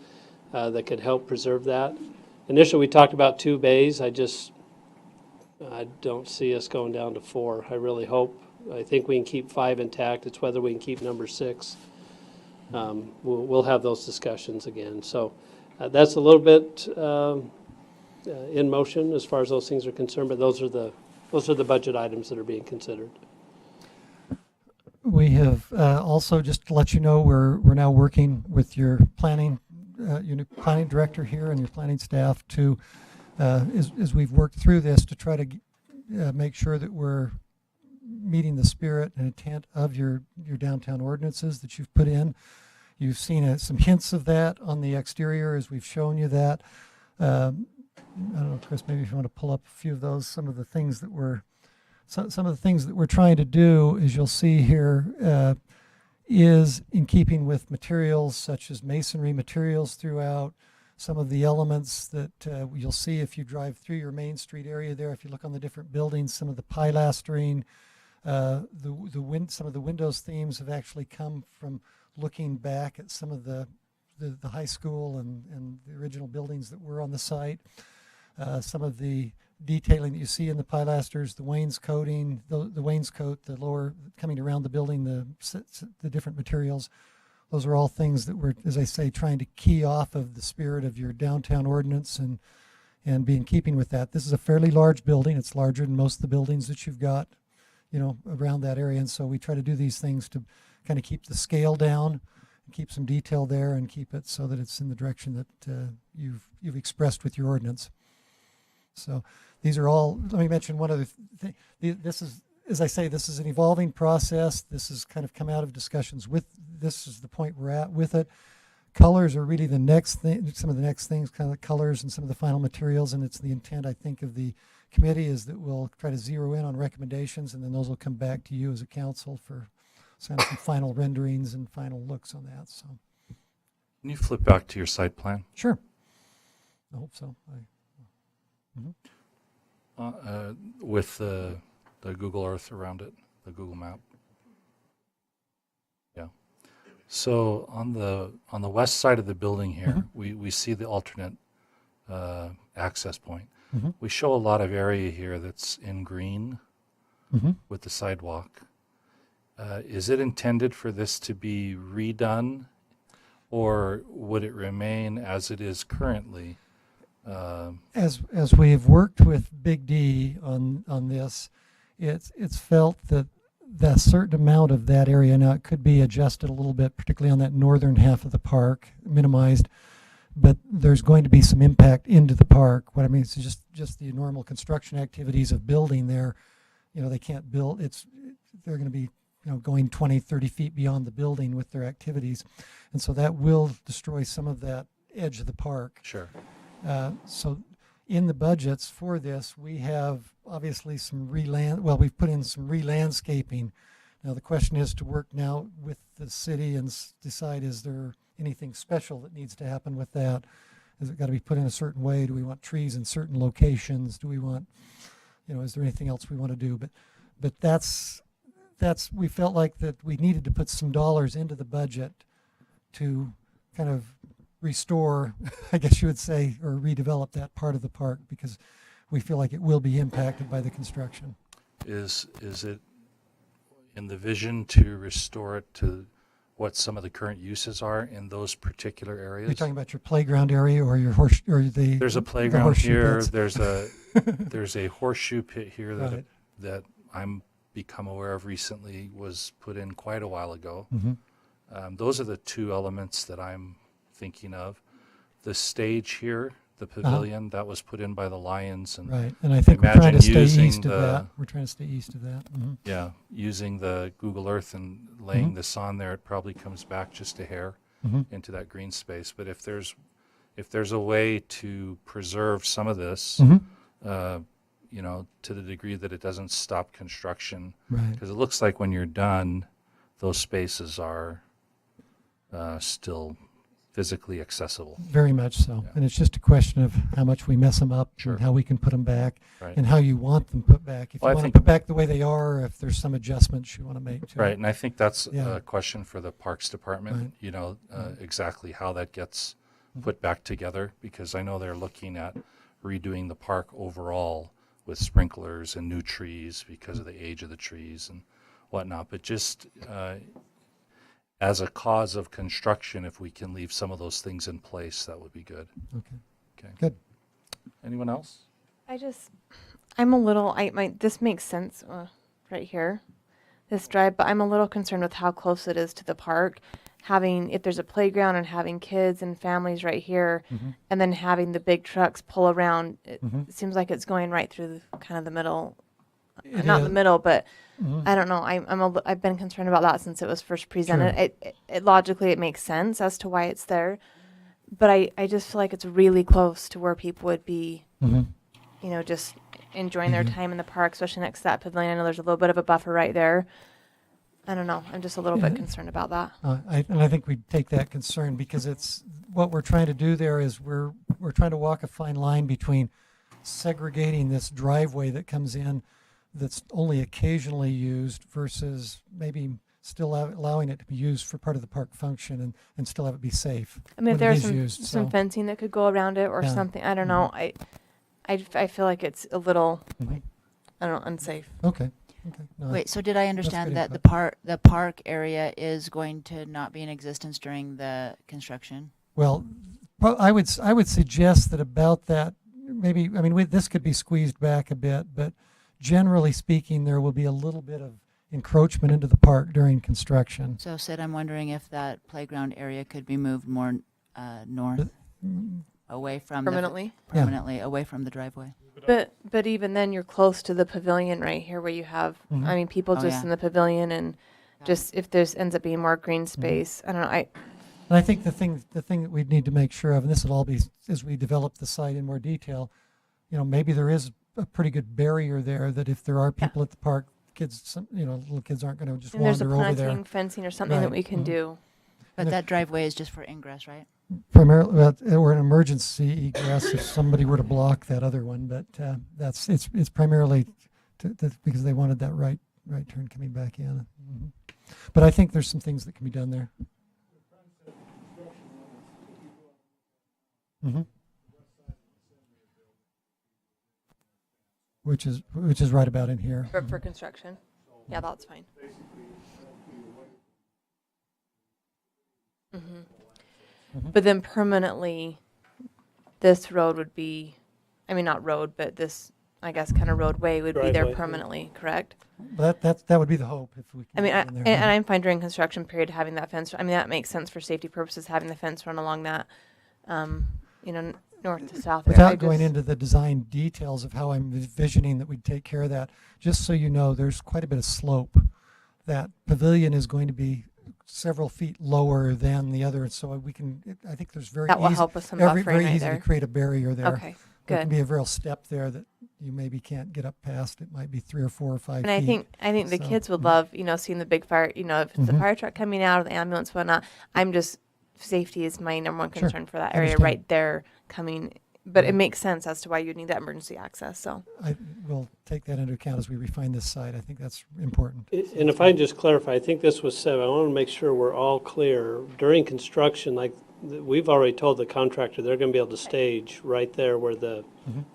that could help preserve that. Initially, we talked about 2 bays. I don't see us going down to 4. I really hope. I think we can keep 5 intact. It's whether we can keep number 6. We'll have those discussions again. So that's a little bit in motion as far as those things are concerned, but those are the budget items that are being considered. We have also, just to let you know, we're now working with your planning director here and your planning staff to, as we've worked through this, to try to make sure that we're meeting the spirit and intent of your downtown ordinances that you've put in. You've seen some hints of that on the exterior as we've shown you that. I don't know, Chris, maybe if you want to pull up a few of those, some of the things that we're trying to do, as you'll see here, is in keeping with materials such as masonry materials throughout. Some of the elements that you'll see if you drive through your Main Street area there, if you look on the different buildings, some of the pilastering, some of the windows themes have actually come from looking back at some of the high school and the original buildings that were on the site. Some of the detailing that you see in the pilasters, the wainscoting, the wainscot, the lower coming around the building, the different materials. Those are all things that we're, as I say, trying to key off of the spirit of your downtown ordinance and be in keeping with that. This is a fairly large building. It's larger than most of the buildings that you've got, around that area. And so we try to do these things to kind of keep the scale down, and keep some detail there, and keep it so that it's in the direction that you've expressed with your ordinance. So these are all, let me mention one other thing. This is, as I say, this is an evolving process. This has kind of come out of discussions with, this is the point we're at with it. Colors are really the next thing, some of the next things, kind of the colors and some of the final materials, and it's the intent, I think, of the committee is that we'll try to zero in on recommendations, and then those will come back to you as a council for some final renderings and final looks on that. So, Can you flip back to your site plan? Sure. I hope so. With the Google Earth around it, the Google Map. Yeah. So on the west side of the building here, we see the alternate access point. We show a lot of area here that's in green with the sidewalk. Is it intended for this to be redone, or would it remain as it is currently? As we've worked with Big D on this, it's felt that that certain amount of that area, now it could be adjusted a little bit, particularly on that northern half of the park, minimized, but there's going to be some impact into the park. What I mean is just the normal construction activities of building there. You know, they can't build, they're going to be, you know, going 20, 30 feet beyond the building with their activities. And so that will destroy some of that edge of the park. Sure. So in the budgets for this, we have obviously some we've put in some re-landscaping. Now the question is to work now with the city and decide, is there anything special that needs to happen with that? Has it got to be put in a certain way? Do we want trees in certain locations? Do we want, you know, is there anything else we want to do? But that's we felt like that we needed to put some dollars into the budget to kind of restore, I guess you would say, or redevelop that part of the park, because we feel like it will be impacted by the construction. Is it in the vision to restore it to what some of the current uses are in those particular areas? Are you talking about your playground area or your horse, or the? There's a the playground horseshoe here. pits? There's a horseshoe pit here Right. that I'm become aware of recently, was put in quite a while ago. Those are the two elements that I'm thinking of. The stage here, the pavilion, that was put in by the Lions, and Right, and I think we're trying to imagine stay using east of the- that. We're trying to stay east of that. yeah, using the Google Earth and laying this on there, it probably comes back just a hair into that green space. But if there's a way to preserve some of this, you know, to the degree that it doesn't stop construction, Right. because it looks like when you're done, those spaces are still physically accessible. Very much so. Yeah. And it's just a question of how much we mess them up Sure. and how we can put them back Right. and how you want them put back. If Well, I you want think- to put back the way they are, or if there's some adjustments you want to make to Right, it. and I think that's Yeah. a question for the Parks Department, Right. you know, exactly how that gets put back together, because I know they're looking at redoing the park overall with sprinklers and new trees because of the age of the trees and whatnot. But just as a cause of construction, if we can leave some of those things in place, that would be good. Okay. Okay. Good. Anyone else? I'm a little, this makes sense right here, this drive, but I'm a little concerned with how close it is to the park. If there's a playground and having kids and families right here, and then having the big trucks pull around, it seems like it's going right through kind of the middle. It Not is. the middle, but I don't know. I've been concerned about that since it was first presented. It logically it makes sense as to why it's there, but I just feel like it's really close to where people would be, you know, just enjoying their time in the park, especially next to that pavilion. I know there's a little bit of a buffer right there. I don't know. I'm just a little bit concerned about that. I think we take that concern because it's what we're trying to do there is we're trying to walk a fine line between segregating this driveway that comes in that's only occasionally used versus maybe still allowing it to be used for part of the park function and still have it be safe. I mean, if when it there's is some, used, some so. fencing that could go around it or Yeah. something, I don't know. I feel like it's a little, I don't know, unsafe. Okay. No, Wait, so did I good understand that input. the park area is going to not be in existence during the construction? Well, I would suggest that about that, maybe, I mean, this could be squeezed back a bit, but generally speaking, there will be a little bit of encroachment into the park during construction. So Sid, I'm wondering if that playground area could be moved more north, away from Permanently? permanently away from the driveway. But even then, you're close to the pavilion right here, where you have, I mean, people Oh, just yeah. in the pavilion, and just if there's ends up being more green space. I don't know. And I think the thing that we need to make sure of, and this will all be as we develop the site in more detail, you know, maybe there is a pretty good barrier there that if there are people at the park, little kids aren't going to just And there's a wander over there. planting, fencing, or something that Right. we can do. But And if- that driveway is just for ingress, right? primarily, or an emergency egress if somebody were to block that other one, but it's primarily because they wanted that right turn coming back in. Mhm. But I think there's some things that can be done there. hmm Which is right about in here. For construction? Yeah, that's fine. But then permanently, this road would be, I mean, not road, but this, I guess, kind of roadway would be there Driveway. permanently, correct? That would be the hope if we can. I mean, get it in and there. I'm fine during construction period having that fence. I mean, that makes sense for safety purposes, having the fence run along that, north to south. there. I Without going just- into the design details of how I'm envisioning that we'd take care of that, just so you know, there's quite a bit of slope. That pavilion is going to be several feet lower than the other, so I think there's That will help with some buffering very right easy there. to create a barrier there. Okay, There can good. be a real step there that you maybe can't get up past. It might be 3 or 4 or 5 And feet. I think the So, kids would love, seeing the big fire, if it's the Mhm. fire truck coming out or the ambulance, whatnot. Safety is my number one Sure, concern for that I area understand. right there coming. But it Mhm. makes sense as to why you'd need that emergency access, so. I will take that into account as we refine this site. I think that's important. And if I can just clarify, I think this was said, I want to make sure we're all clear. During construction, we've already told the contractor, they're going to be able to stage right there where the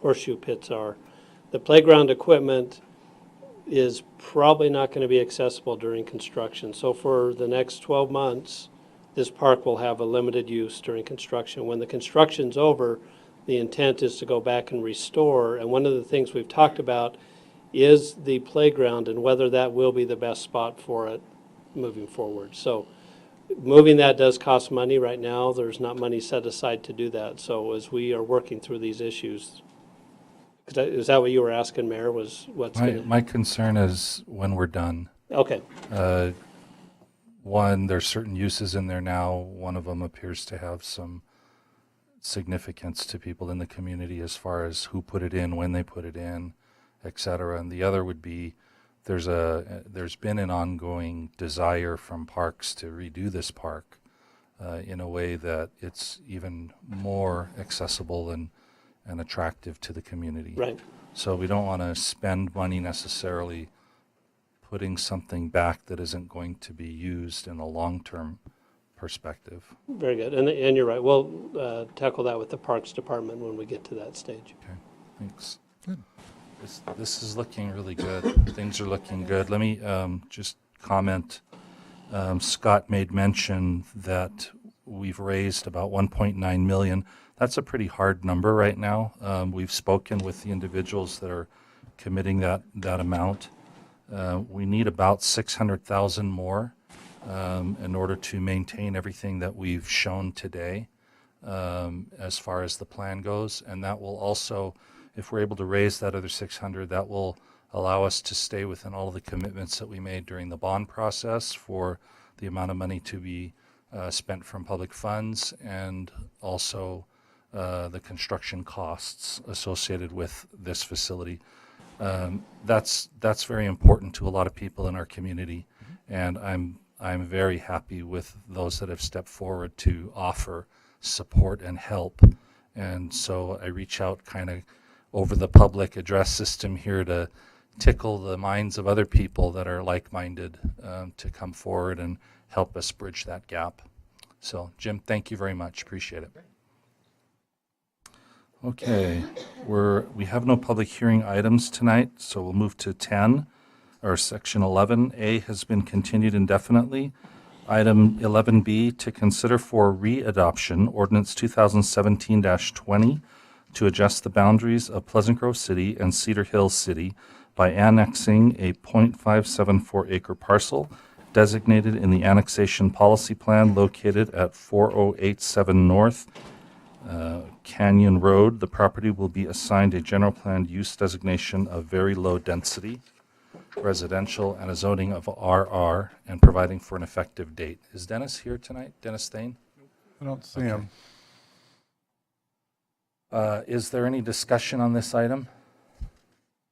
horseshoe pits are. The playground equipment is probably not going to be accessible during construction. So for the next 12 months, this park will have a limited use during construction. When the construction's over, the intent is to go back and restore. And one of the things we've talked about is the playground and whether that will be the best spot for it moving forward. So moving that does cost money right now. There's not money set aside to do that. So as we are working through these issues, is that what you were asking, Mayor, was what's My, going to? my concern is when we're done. Okay, One, there's certain uses in there now. One of them appears to have some significance to people in the community as far as who put it in, when they put it in, et cetera. And the other would be there's been an ongoing desire from parks to redo this park in a way that it's even more accessible and attractive to the community. right. So we don't want to spend money necessarily putting something back that isn't going to be used in a long-term perspective. Very good. And you're right. We'll tackle that with the Parks Department when we get to that stage. Okay, thanks. Good. This is looking really good. Things are looking good. Let me just comment. Scott made mention that we've raised about 1.9 million. That's a pretty hard number right now. We've spoken with the individuals that are committing that amount. We need about 600,000 more in order to maintain everything that we've shown today as far as the plan goes. And that will also, if we're able to raise that other 600, that will allow us to stay within all of the commitments that we made during the bond process for the amount of money to be spent from public funds and also the construction costs associated with this facility. That's very important to a lot of people in our community, and I'm very happy with those that have stepped forward to offer support and help. And so I reach out kind of over the public address system here to tickle the minds of other people that are like-minded to come forward and help us bridge that gap. So Jim, thank you very much. Appreciate it. Okay, we have no public hearing items tonight, so we'll move to 10, or section 11A has been continued indefinitely. Item 11B, to consider for re-adoption ordinance 2017-20 to adjust the boundaries of Pleasant Grove City and Cedar Hill City by annexing a .574 acre parcel designated in the annexation policy plan located at 4087 North Canyon Road. The property will be assigned a general planned use designation of very low density residential and a zoning of RR and providing for an effective date. Is Dennis here tonight? Dennis Thane? I don't see him. Is there any discussion on this item?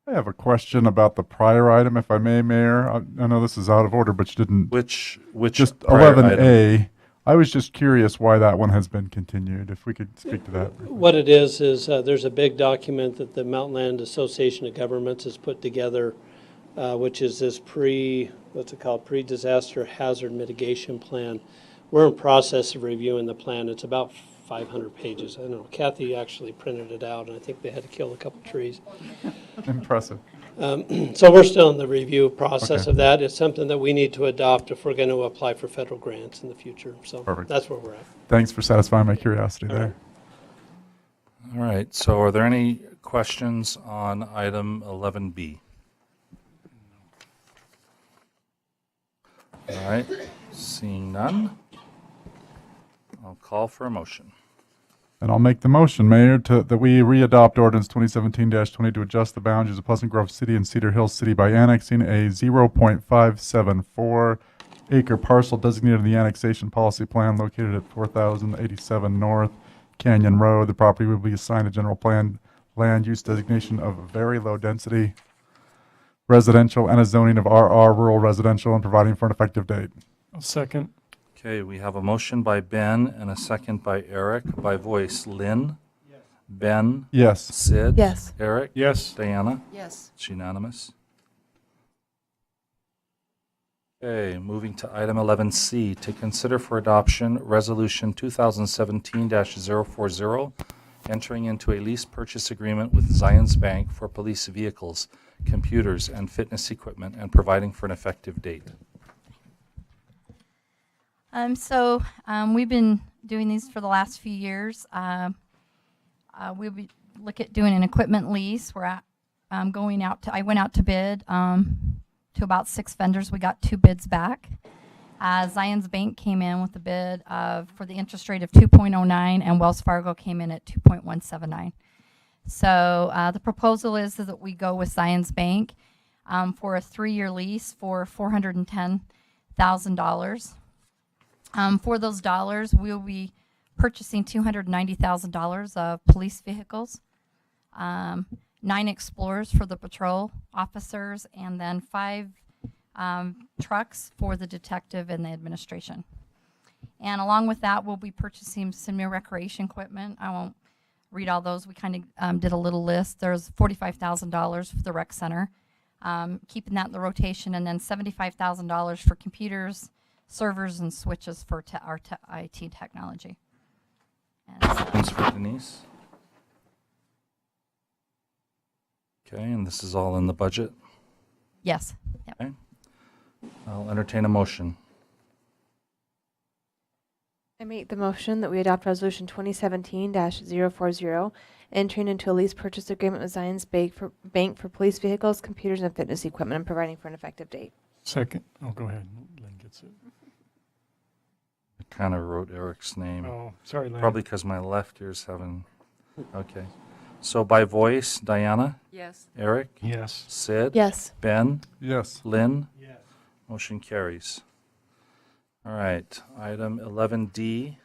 I have a question about the prior item, if I may, Mayor. I know this is out of order, but you didn't. Which Just prior item? 11A. I was just curious why that one has been continued, if we could speak to that. What it is there's a big document that the Mountain Land Association of Governments has put together, which is this pre-disaster hazard mitigation plan. We're in process of reviewing the plan. It's about 500 pages. I don't know, Kathy actually printed it out, and I think they had to kill a couple trees. Impressive. So we're still in the review process Okay. of that. It's something that we need to adopt if we're going to apply for federal grants in the future. So Perfect. that's where we're at. Thanks for satisfying my curiosity there. All right, so are there any questions on item 11B? All right, seeing none, I'll call for a motion. And I'll make the motion, Mayor, that we re-adopt ordinance 2017-20 to adjust the boundaries of Pleasant Grove City and Cedar Hill City by annexing a 0.574 acre parcel designated in the annexation policy plan located at 4087 North Canyon Road. The property will be assigned a general plan land use designation of very low density residential and a zoning of RR rural residential and providing for an effective date. I'll second. Okay, we have a motion by Ben and a second by Eric. By voice, Lynn? Yes. Ben? Yes. Sid? Yes. Eric? Yes. Diana? Yes. It's unanimous. Okay, moving to item 11C, to consider for adoption Resolution 2017-040, entering into a lease purchase agreement with Zions Bank for police vehicles, computers, and fitness equipment, and providing for an effective date. We've been doing these for the last few years. We'll look at doing an equipment lease. I went out to bid to about 6 vendors. We got 2 bids back. Zions Bank came in with a bid for the interest rate of 2.09, and Wells Fargo came in at 2.179. So the proposal is that we go with Zions Bank for a 3-year lease for $410,000. For those dollars, we'll be purchasing $290,000 of police vehicles, 9 Explorers for the patrol officers, and then 5 trucks for the detective and the administration. And along with that, we'll be purchasing some new recreation equipment. I won't read all those. We kind of did a little list. There's $45,000 for the rec center, keeping that in the rotation, and then $75,000 for computers, servers, and switches for our IT technology. And so, Questions for Denise? Okay, and this is all in the budget? yes. Yep. Okay. I'll entertain a motion. I make the motion that we adopt resolution 2017-040, entering into a lease purchase agreement with Zions Bank for police vehicles, computers, and fitness equipment, and providing for an effective date. Second. Oh, go ahead. Lynn gets it. I kind of wrote Eric's name. Oh, sorry, Lynn. Probably because my left ear's having, okay. So by voice, Diana? Yes. Eric? Yes. Sid? Yes. Ben? Yes. Lynn? Yes. Motion carries. All right, item 11D,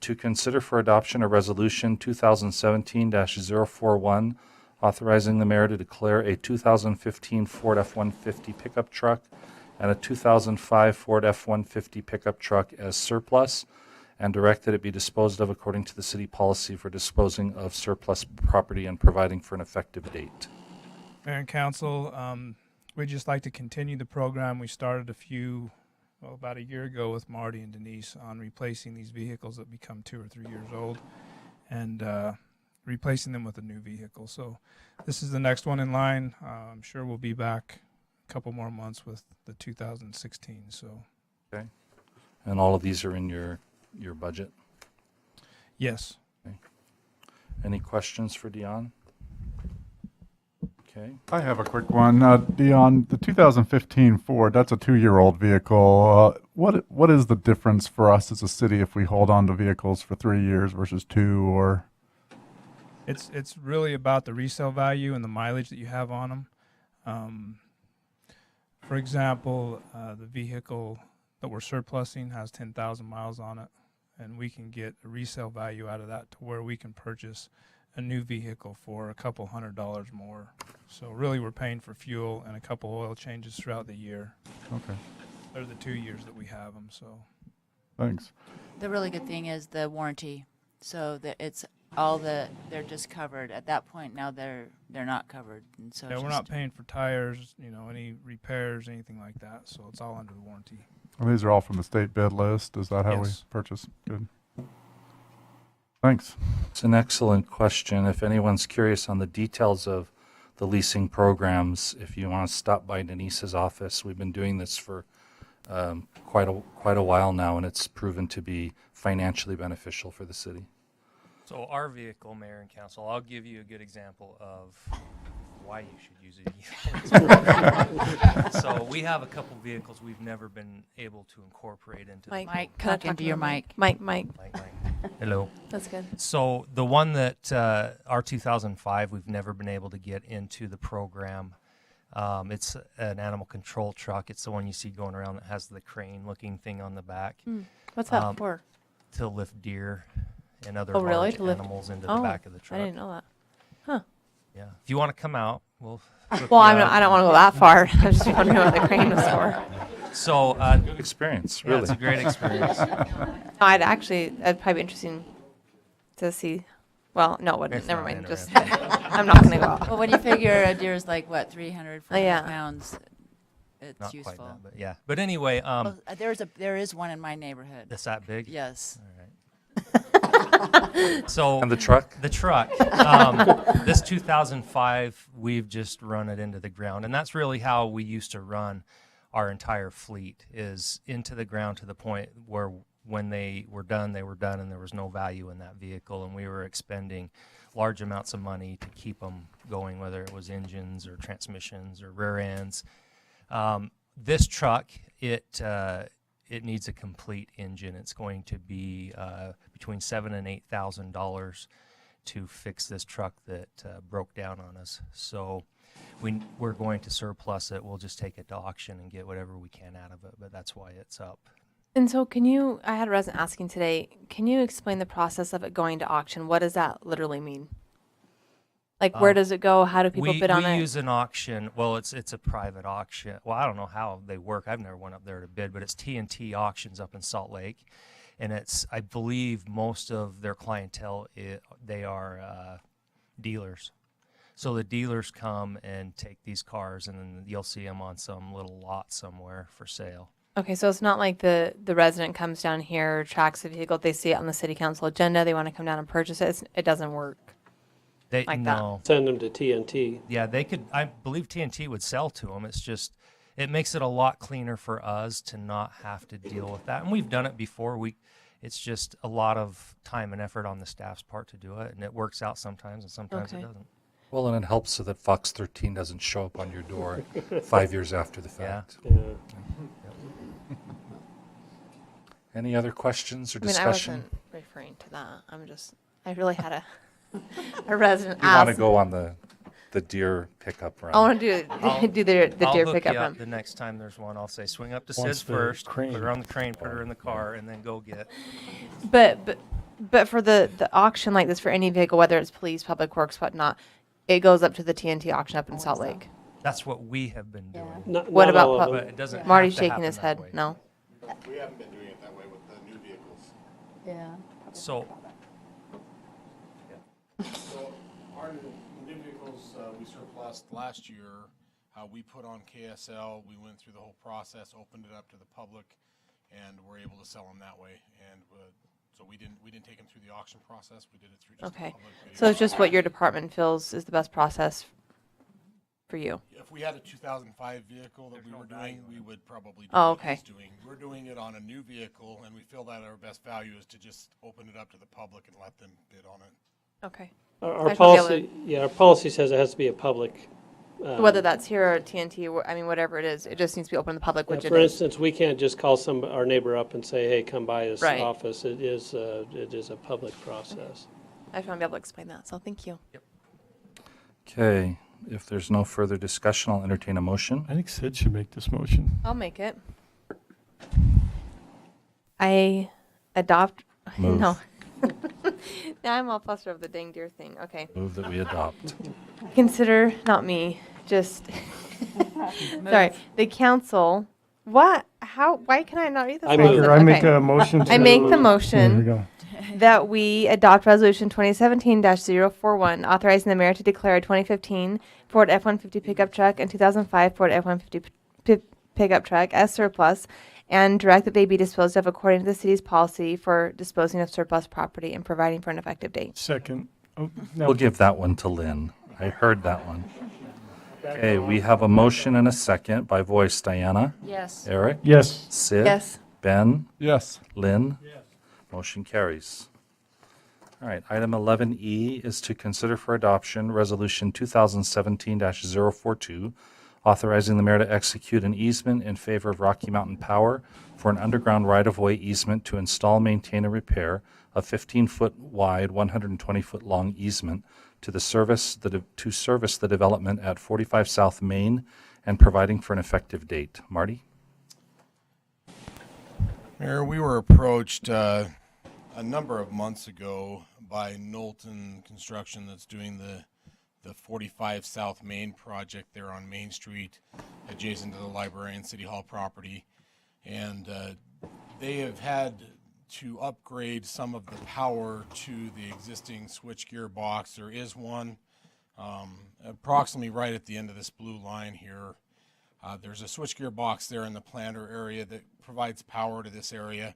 to consider for adoption a resolution 2017-041, authorizing the mayor to declare a 2015 Ford F-150 pickup truck and a 2005 Ford F-150 pickup truck as surplus, and direct that it be disposed of according to the city policy for disposing of surplus property and providing for an effective date. Mayor and council, we'd just like to continue the program we started about a year ago with Marty and Denise on replacing these vehicles that become 2 or 3 years old and replacing them with a new vehicle. So this is the next one in line. I'm sure we'll be back a couple more months with the 2016. So Okay. And all of these are in your budget? yes. Any questions for Dion? Okay. I have a quick one. Dion, the 2015 Ford, that's a 2-year-old vehicle. What is the difference for us as a city if we hold on to vehicles for 3 years versus 2, or? It's really about the resale value and the mileage that you have on them. For example, the vehicle that we're surplusing has 10,000 miles on it, and we can get a resale value out of that to where we can purchase a new vehicle for a couple $100 more. So really we're paying for fuel and a couple oil changes throughout the year. Okay. They're the 2 years that we have them, so. Thanks. The really good thing is the warranty. So that it's all they're just covered. At that point now they're not covered. And so Yeah, we're just- not paying for tires, any repairs, anything like that. So it's all under the warranty. And these are all from the state bid list. Is that how we Yes. purchase? Good. Thanks. It's an excellent question. If anyone's curious on the details of the leasing programs, if you want to stop by Denise's office, we've been doing this for quite a while now, and it's proven to be financially beneficial for the city. So our vehicle, Mayor and Council, I'll give you a good example of why you should use it. So we have a couple vehicles we've never been able to incorporate into the Mike, can I talk talk into to your the mic. Mike. Hello. That's good. So the one that our 2005 we've never been able to get into the program. It's an animal control truck. It's the one you see going around that has the crane looking thing on the back What's that for? to lift deer and other Oh, really? large To lift- animals into the Oh, back of the I truck. didn't know that. Huh. Yeah. If you want to come out, we'll. hook Well, you I'm not, up. I don't want to go that far. I was just wondering what the crane was for. So Good experience, yeah, really. it's a great experience. No, it'd probably be interesting to see. Well, no, it wouldn't. It's Never not mind. Just, interesting. I'm not going to go out. Well, when you figure a deer is like what 300, 400 yeah. pounds, it's Not useful. quite that, but yeah. But anyway, Well, there is one in my neighborhood. that's that big. Yes. All right. So And the truck? the truck, this 2005, we've just run it into the ground, and that's really how we used to run our entire fleet, is into the ground to the point where when they were done, and there was no value in that vehicle, and we were expending large amounts of money to keep them going, whether it was engines or transmissions or rear ends. This truck, it needs a complete engine. It's going to be between $7,000 and $8,000 to fix this truck that broke down on us. So we're going to surplus it. We'll just take it to auction and get whatever we can out of it. But that's why it's up. And so I had a resident asking today, can you explain the process of it going to auction? What does that literally mean? Like, where does it go? How do people bid on we it? use an auction. Well, it's a private auction. Well, I don't know how they work. I've never went up there to bid, but it's T&T Auctions up in Salt Lake, and I believe most of their clientele they are dealers. So the dealers come and take these cars, and then you'll see them on some little lot somewhere for sale. Okay, so it's not like the resident comes down here, tracks the vehicle, they see it on the city council agenda, they want to come down and purchase it. It doesn't work. They Like that. no. Send them to TNT. Yeah, they could. I believe TNT would sell to them. It's just, it makes it a lot cleaner for us to not have to deal with that. And we've done it before. It's just a lot of time and effort on the staff's part to do it, and it works out sometimes, and sometimes Okay. it doesn't. Well, and it helps so that Fox 13 doesn't show up on your door 5 years after the fact. Yeah. Any other questions or I mean, I discussion? wasn't referring to that. I really had a resident You want ask. to go on the deer pickup run? I want to do the I'll deer hook pickup you up run. the next time there's one. I'll say swing up to Once Sid's the first, crane- put her on the crane, put her in the car, and then go get. But for the auction like this, for any vehicle, whether it's police, public works, whatnot, it goes up to the TNT auction up in Salt Lake. That's what we have been doing. What Not about all of pub- them. But it doesn't. Marty's have to shaking happen his that head. way. No. We haven't been doing it that way with the new vehicles. Yeah. So So our new vehicles, we surplused last year. We put on KSL, we went through the whole process, opened it up to the public, and were able to sell them that way. And so we didn't take them through the auction process. We did it through just the Okay. public bidding. So it's just what your department feels is the best process for you. If we had a 2005 vehicle that we were doing, we would probably do Oh, what okay. he's doing. We're doing it on a new vehicle, and we feel that our best value is to just open it up to the public and let them bid on it. Okay. Our I just wanna be policy, our policy says it has to be a public. Whether that's here or TNT, I mean, whatever it is, it just needs to be open to the public, which it For is. instance, we can't just call our neighbor up and say, hey, come by this Right. office. It is a public process. I just want to be able to explain that, so thank you. Okay, if there's no further discussion, I'll entertain a motion. I think Sid should make this motion. I'll make it. I adopt, Move. no. Now I'm all flustered over the dang deer thing. Okay. Move that we adopt. Consider, not me, just, sorry, the council What? How? Why can I not read this? I while move- it's- I make okay. a motion to. I make the There we motion go. that we adopt resolution 2017-041, authorizing the mayor to declare a 2015 Ford F-150 pickup truck and 2005 Ford F-150 pickup truck as surplus, and direct that they be disposed of according to the city's policy for disposing of surplus property and providing for an effective date. Second. Oh, no. We'll give that one to Lynn. I heard that one. Okay, we have a motion and a second by voice. Diana? Yes. Eric? Yes. Sid? Yes. Ben? Yes. Lynn? Motion carries. All right, item 11E is to consider for adoption Resolution 2017-042, authorizing the mayor to execute an easement in favor of Rocky Mountain Power for an underground right-of-way easement to install, maintain, and repair a 15-foot wide, 120-foot long easement to service the development at 45 South Main and providing for an effective date. Marty? Mayor, we were approached a number of months ago by Knowlton Construction that's doing the 45 South Main project there on Main Street, adjacent to the library and City Hall property. And they have had to upgrade some of the power to the existing switchgear box. There is one approximately right at the end of this blue line here. There's a switchgear box there in the planter area that provides power to this area.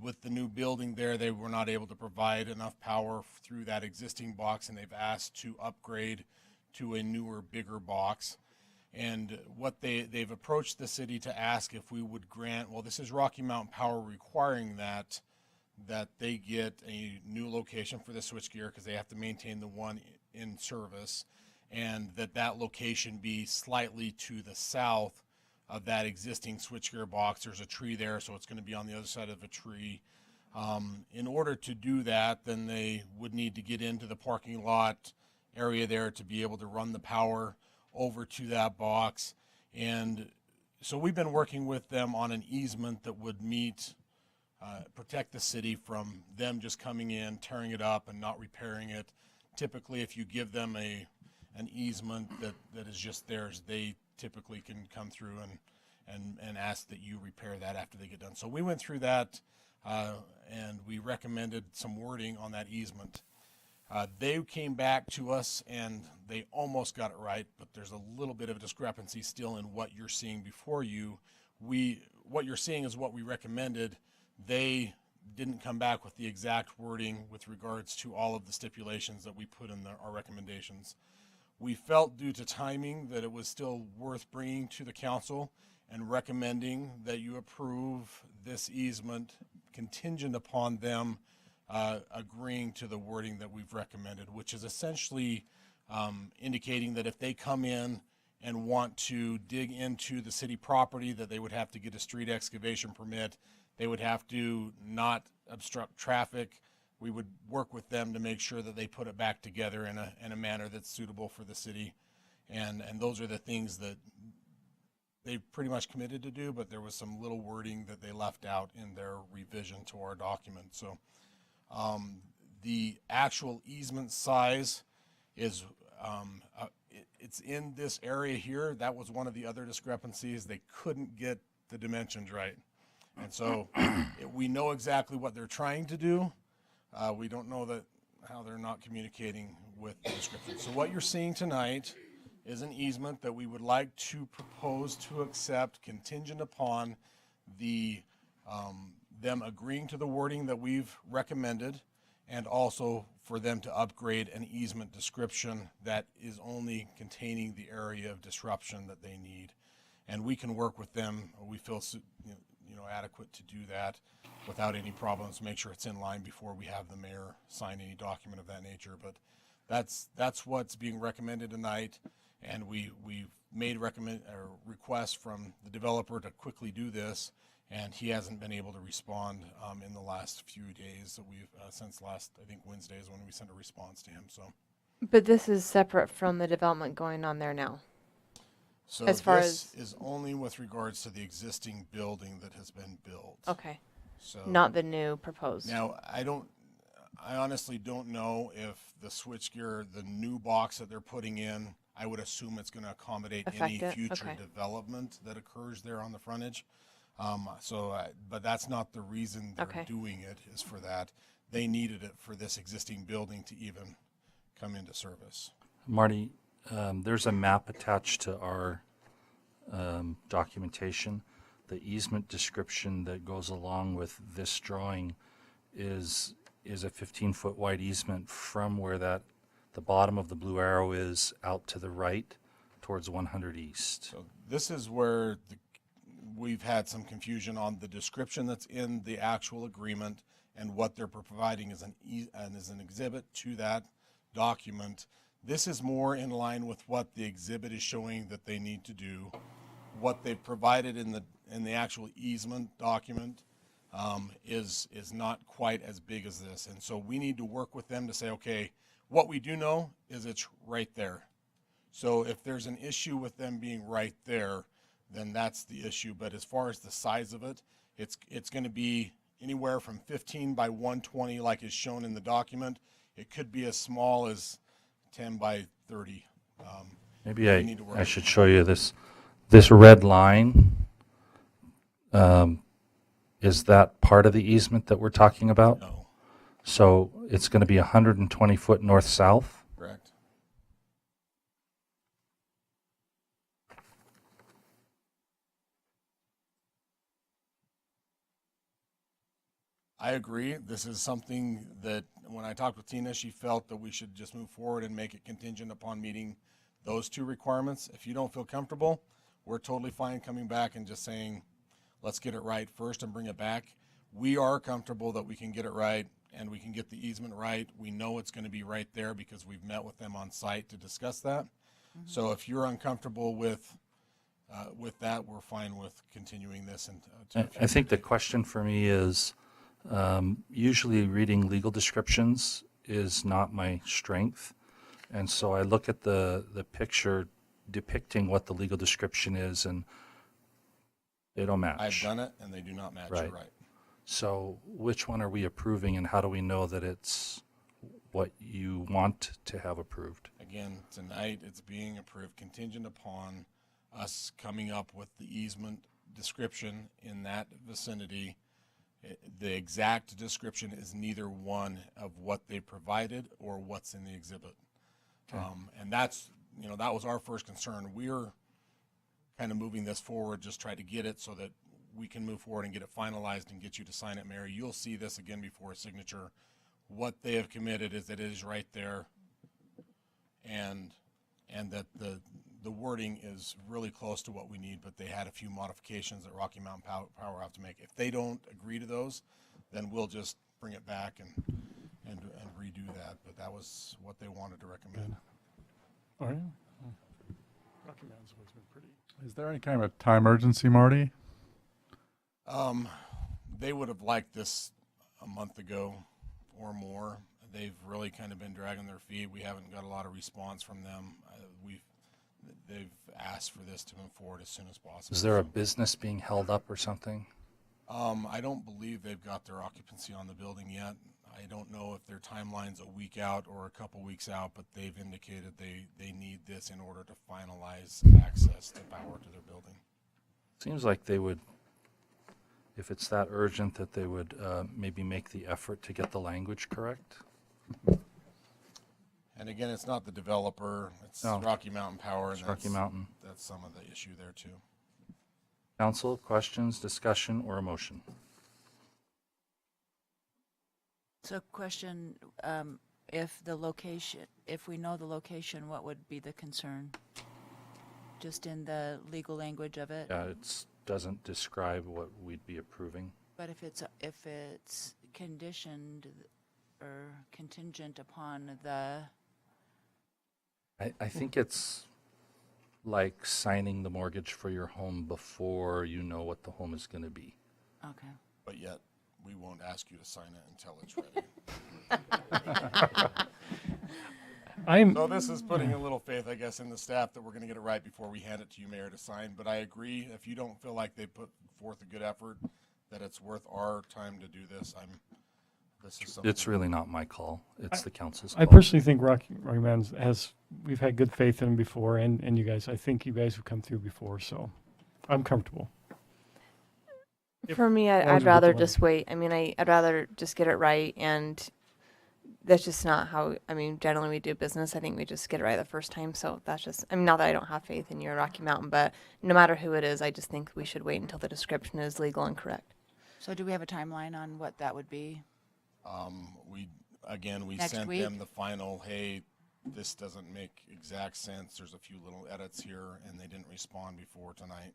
With the new building there, they were not able to provide enough power through that existing box, and they've asked to upgrade to a newer, bigger box. And what they've approached the city to ask if we would grant, well, this is Rocky Mountain Power requiring that they get a new location for the switchgear because they have to maintain the one in service, and that location be slightly to the south of that existing switchgear box. There's a tree there, so it's going to be on the other side of a tree. In order to do that, then they would need to get into the parking lot area there to be able to run the power over to that box. And so we've been working with them on an easement that would protect the city from them just coming in, tearing it up, and not repairing it. Typically, if you give them an easement that is just theirs, they typically can come through and ask that you repair that after they get done. So we went through that and we recommended some wording on that easement. They came back to us and they almost got it right, but there's a little bit of a discrepancy still in what you're seeing before you. What you're seeing is what we recommended. They didn't come back with the exact wording with regards to all of the stipulations that we put in our recommendations. We felt due to timing that it was still worth bringing to the council and recommending that you approve this easement contingent upon them agreeing to the wording that we've recommended, which is essentially indicating that if they come in and want to dig into the city property, that they would have to get a street excavation permit. They would have to not obstruct traffic. We would work with them to make sure that they put it back together in a manner that's suitable for the city. And those are the things that they pretty much committed to do, but there was some little wording that they left out in their revision to our document. So the actual easement size is, it's in this area here. That was one of the other discrepancies. They couldn't get the dimensions right. And so we know exactly what they're trying to do. We don't know how they're not communicating with the description. So what you're seeing tonight is an easement that we would like to propose to accept contingent upon them agreeing to the wording that we've recommended, and also for them to upgrade an easement description that is only containing the area of disruption that they need. And we can work with them. We feel adequate to do that without any problems, make sure it's in line before we have the mayor sign any document of that nature. But that's what's being recommended tonight, and we made requests from the developer to quickly do this, and he hasn't been able to respond in the last few days that we've since last, I think, Wednesday is when we sent a response to him. So, But this is separate from the development going on there now. so As far this is only with regards to the existing building that has been built. Okay. So Not the new proposed. now I honestly don't know if the switchgear, the new box that they're putting in, I would assume it's going to accommodate Affect any it? future Okay. development that occurs there on the frontage. But that's not the reason they're Okay. doing it, is for that. They needed it for this existing building to even come into service. Marty, there's a map attached to our documentation. The easement description that goes along with this drawing is a 15-foot wide easement from where the bottom of the blue arrow is out to the right towards 100 East. So this is where we've had some confusion on the description that's in the actual agreement and what they're providing as an exhibit to that document. This is more in line with what the exhibit is showing that they need to do. What they've provided in the actual easement document is not quite as big as this. And so we need to work with them to say, okay, what we do know is it's right there. So if there's an issue with them being right there, then that's the issue. But as far as the size of it, it's going to be anywhere from 15 by 120 like is shown in the document. It could be as small as 10 by 30. Maybe we need to work I with should them. show you this. This red line, is that part of the easement that we're talking about? No. So it's going to be 120 foot north-south? Correct. I agree. This is something that when I talked with Tina, she felt that we should just move forward and make it contingent upon meeting those two requirements. If you don't feel comfortable, we're totally fine coming back and just saying, let's get it right first and bring it back. We are comfortable that we can get it right and we can get the easement right. We know it's going to be right there because we've met with them on site to discuss that. So if you're uncomfortable with that, we're fine with continuing this. I think the question for me is, usually reading legal descriptions is not my strength. And so I look at the picture depicting what the legal description is, and they don't match. I've done it and they do not match. You're right. So which one are we approving, and how do we know that it's what you want to have approved? Again, tonight it's being approved contingent upon us coming up with the easement description in that vicinity. The exact description is neither one of what they provided or what's in the exhibit. Okay. And that's, that was our first concern. We're kind of moving this forward, just try to get it so that we can move forward and get it finalized and get you to sign it, Mary. You'll see this again before signature. What they have committed is that it is right there, and that the wording is really close to what we need, but they had a few modifications that Rocky Mountain Power have to make. If they don't agree to those, then we'll just bring it back and redo that. But that was what they wanted to recommend. All right. Rocky Mountain's always been pretty. Is there any kind of time urgency, Marty? They would have liked this a month ago or more. They've really kind of been dragging their feet. We haven't got a lot of response from them. They've asked for this to move forward as soon as possible. Is there a business being held up or something? I don't believe they've got their occupancy on the building yet. I don't know if their timeline's a week out or a couple weeks out, but they've indicated they need this in order to finalize access to power to their building. Seems like they would, if it's that urgent, that they would maybe make the effort to get the language correct. And again, it's not the developer, it's No. Rocky Mountain Power. It's And Rocky Mountain. That's some of the issue there too. Council, questions, discussion, or a motion? So question, if we know the location, what would be the concern? Just in the legal language of it? Yeah, it doesn't describe what we'd be approving. But if it's conditioned or contingent upon the, I think it's like signing the mortgage for your home before you know what the home is going to be. okay. But yet, we won't ask you to sign it until it's ready. So this is putting a little faith, I guess, in the staff that we're going to get it right before we hand it to you, Mayor, to sign. But I agree, if you don't feel like they put forth a good effort, that it's worth our time to do this, this is something. It's really not my call. It's the council's call. I personally think Rocky Man's we've had good faith in him before, and you guys, I think you guys have come through before, so I'm comfortable. For me, long as we I'd get the rather money. just wait. I mean, I'd rather just get it right, and that's just not how, I mean, generally we do business. I think we just get it right the first time, so that's just, I mean, not that I don't have faith in you, Rocky Mountain, but no matter who it is, I just think we should wait until the description is legal and correct. So do we have a timeline on what that would be? We Next sent week? them the final, hey, this doesn't make exact sense. There's a few little edits here, and they didn't respond before tonight.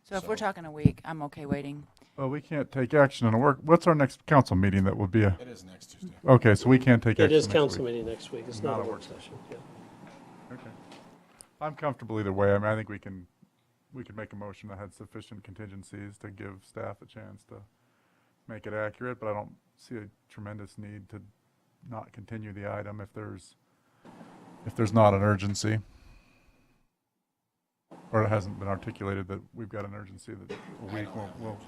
So if we're talking a week, I'm okay waiting. Well, we can't take action on a work. What's our next council meeting? That will be a. It is next Tuesday. Okay, so we can't take It action. is next council week. meeting next week. It's not a work session. Yeah. Okay. I'm comfortable either way. I mean, I think we can make a motion that had sufficient contingencies to give staff a chance to make it accurate, but I don't see a tremendous need to not continue the item if there's not an urgency. Or it hasn't been articulated that we've got an urgency that a week will.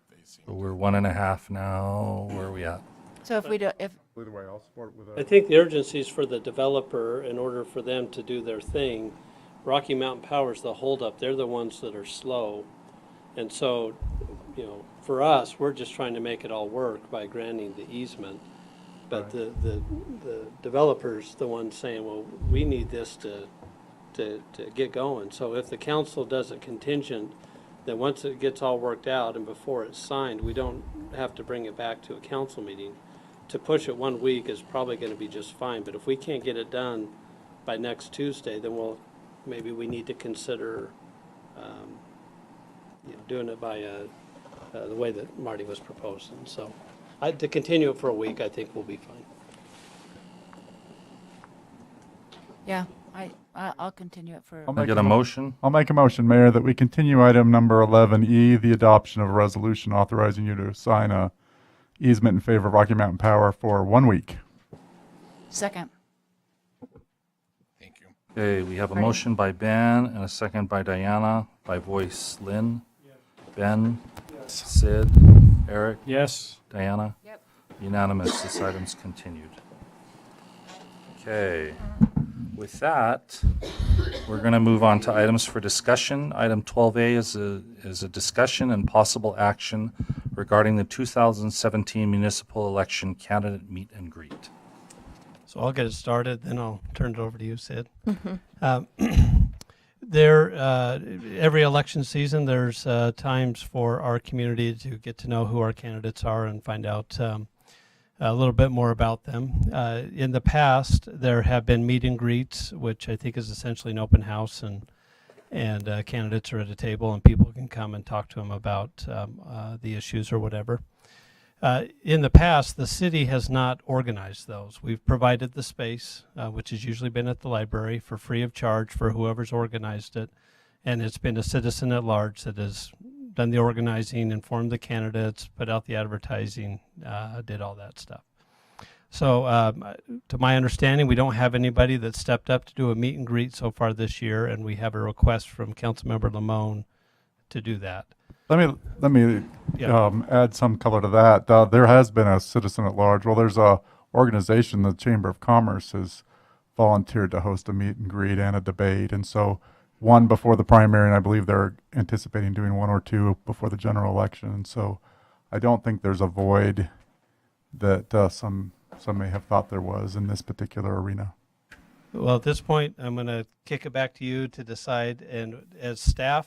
They seem So we're 1.5 now. Where are we at? So if we do, if, Either way, I'll support it with I think the urgency is for the developer in order for them to do their thing. Rocky Mountain Power's the holdup. They're the ones that are slow. And so, you know, for us, we're just trying to make it all work by granting the easement. But the developer's the one saying, well, we need this to get going. So if the council does it contingent, then once it gets all worked out and before it's signed, we don't have to bring it back to a council meeting. To push it 1 week is probably going to be just fine, but if we can't get it done by next Tuesday, then maybe we need to consider, doing it by the way that Marty was proposing. So, to continue it for a week, I think will be fine. yeah, I'll continue it for. I get a motion? I'll make a motion, Mayor, that we continue item number 11E, the adoption of a resolution authorizing you to sign a easement in favor of Rocky Mountain Power for 1 week. Second. Thank you. Okay, we have a Ready? motion by Ben and a second by Diana, by voice Lynn. Ben? Sid? Eric? Yes. Diana? Yep. Unanimous, this item's continued. Okay, with that, we're going to move on to items for discussion. Item 12A is a discussion and possible action regarding the 2017 municipal election candidate meet and greet. So I'll get it started, then I'll turn it over to you, Sid. Mm-hmm. Every election season, there's times for our community to get to know who our candidates are and find out a little bit more about them. In the past, there have been meet and greets, which I think is essentially an open house, and candidates are at a table and people can come and talk to them about the issues or whatever. In the past, the city has not organized those. We've provided the space, which has usually been at the library for free of charge for whoever's organized it. And it's been a citizen at large that has done the organizing, informed the candidates, put out the advertising, did all that stuff. So to my understanding, we don't have anybody that stepped up to do a meet and greet so far this year, and we have a request from Councilmember Lamone to do that. Let me Yeah. add some color to that. There has been a citizen at large. Well, there's a organization, the Chamber of Commerce, has volunteered to host a meet and greet and a debate, and so one before the primary, and I believe they're anticipating doing one or two before the general election. And so I don't think there's a void that some may have thought there was in this particular arena. Well, at this point, I'm going to kick it back to you to decide. And as staff,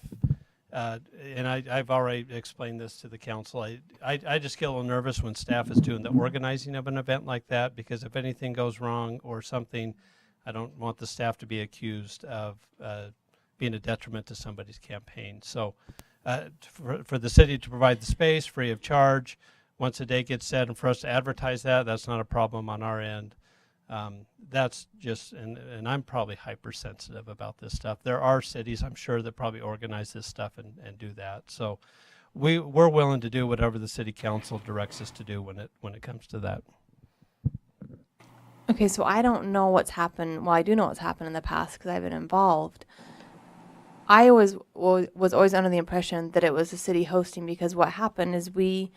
and I've already explained this to the council, I just get a little nervous when staff is doing the organizing of an event like that, because if anything goes wrong or something, I don't want the staff to be accused of being a detriment to somebody's campaign. So for the city to provide the space free of charge, once a day gets set, and for us to advertise that, that's not a problem on our end. That's just, and I'm probably hypersensitive about this stuff. There are cities, I'm sure, that probably organize this stuff and do that. So we're willing to do whatever the city council directs us to do when it comes to that. Okay, so I don't know what's happened. Well, I do know what's happened in the past because I've been involved. I was always under the impression that it was the city hosting, because what happened is we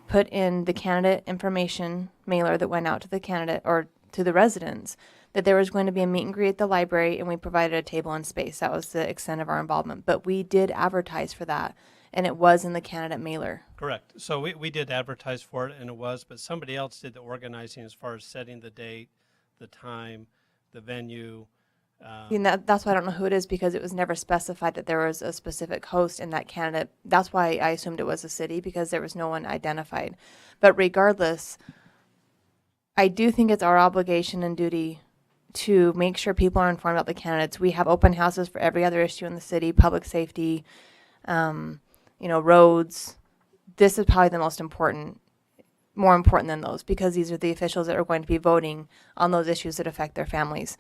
put in the candidate information mailer that went out to the candidate or to the residents that there was going to be a meet and greet at the library, and we provided a table and space. That was the extent of our involvement. But we did advertise for that, and it was in the candidate mailer. Correct. So we did advertise for it, and it was, but somebody else did the organizing as far as setting the date, the time, the venue. And that's why I don't know who it is, because it was never specified that there was a specific host in that candidate. That's why I assumed it was a city, because there was no one identified. But regardless, I do think it's our obligation and duty to make sure people are informed about the candidates. We have open houses for every other issue in the city, public safety, roads. This is probably the most important, more important than those, because these are the officials that are going to be voting on those issues that affect their families.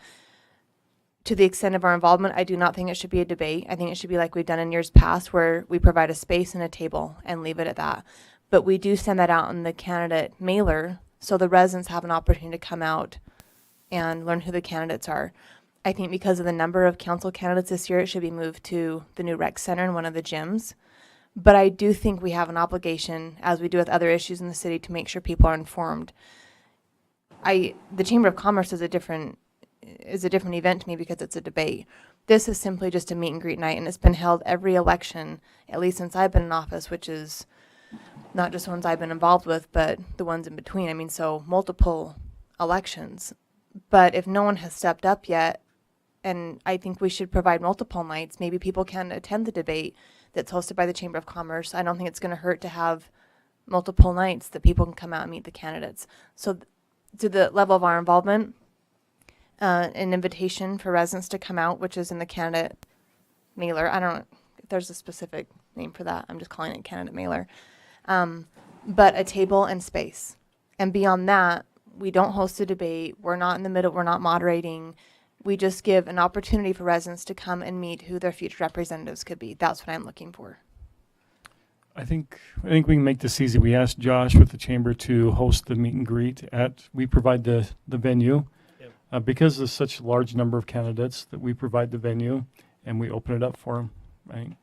To the extent of our involvement, I do not think it should be a debate. I think it should be like we've done in years past, where we provide a space and a table and leave it at that. But we do send that out in the candidate mailer, so the residents have an opportunity to come out and learn who the candidates are. I think because of the number of council candidates this year, it should be moved to the new rec center in one of the gyms. But I do think we have an obligation, as we do with other issues in the city, to make sure people are informed. The Chamber of Commerce is a different event to me, because it's a debate. This is simply just a meet and greet night, and it's been held every election, at least since I've been in office, which is not just ones I've been involved with, but the ones in between. I mean, so multiple elections. But if no one has stepped up yet, and I think we should provide multiple nights, maybe people can attend the debate that's hosted by the Chamber of Commerce. I don't think it's going to hurt to have multiple nights that people can come out and meet the candidates. So to the level of our involvement, an invitation for residents to come out, which is in the candidate mailer. I don't know if there's a specific name for that. I'm just calling it candidate mailer. But a table and space. And beyond that, we don't host a debate. We're not in the middle. We're not moderating. We just give an opportunity for residents to come and meet who their future representatives could be. That's what I'm looking for. I think we can make this easy. We asked Josh with the chamber to host the meet and greet we provide the venue. Because there's such a large number of candidates, that we provide the venue and we open it up for them. I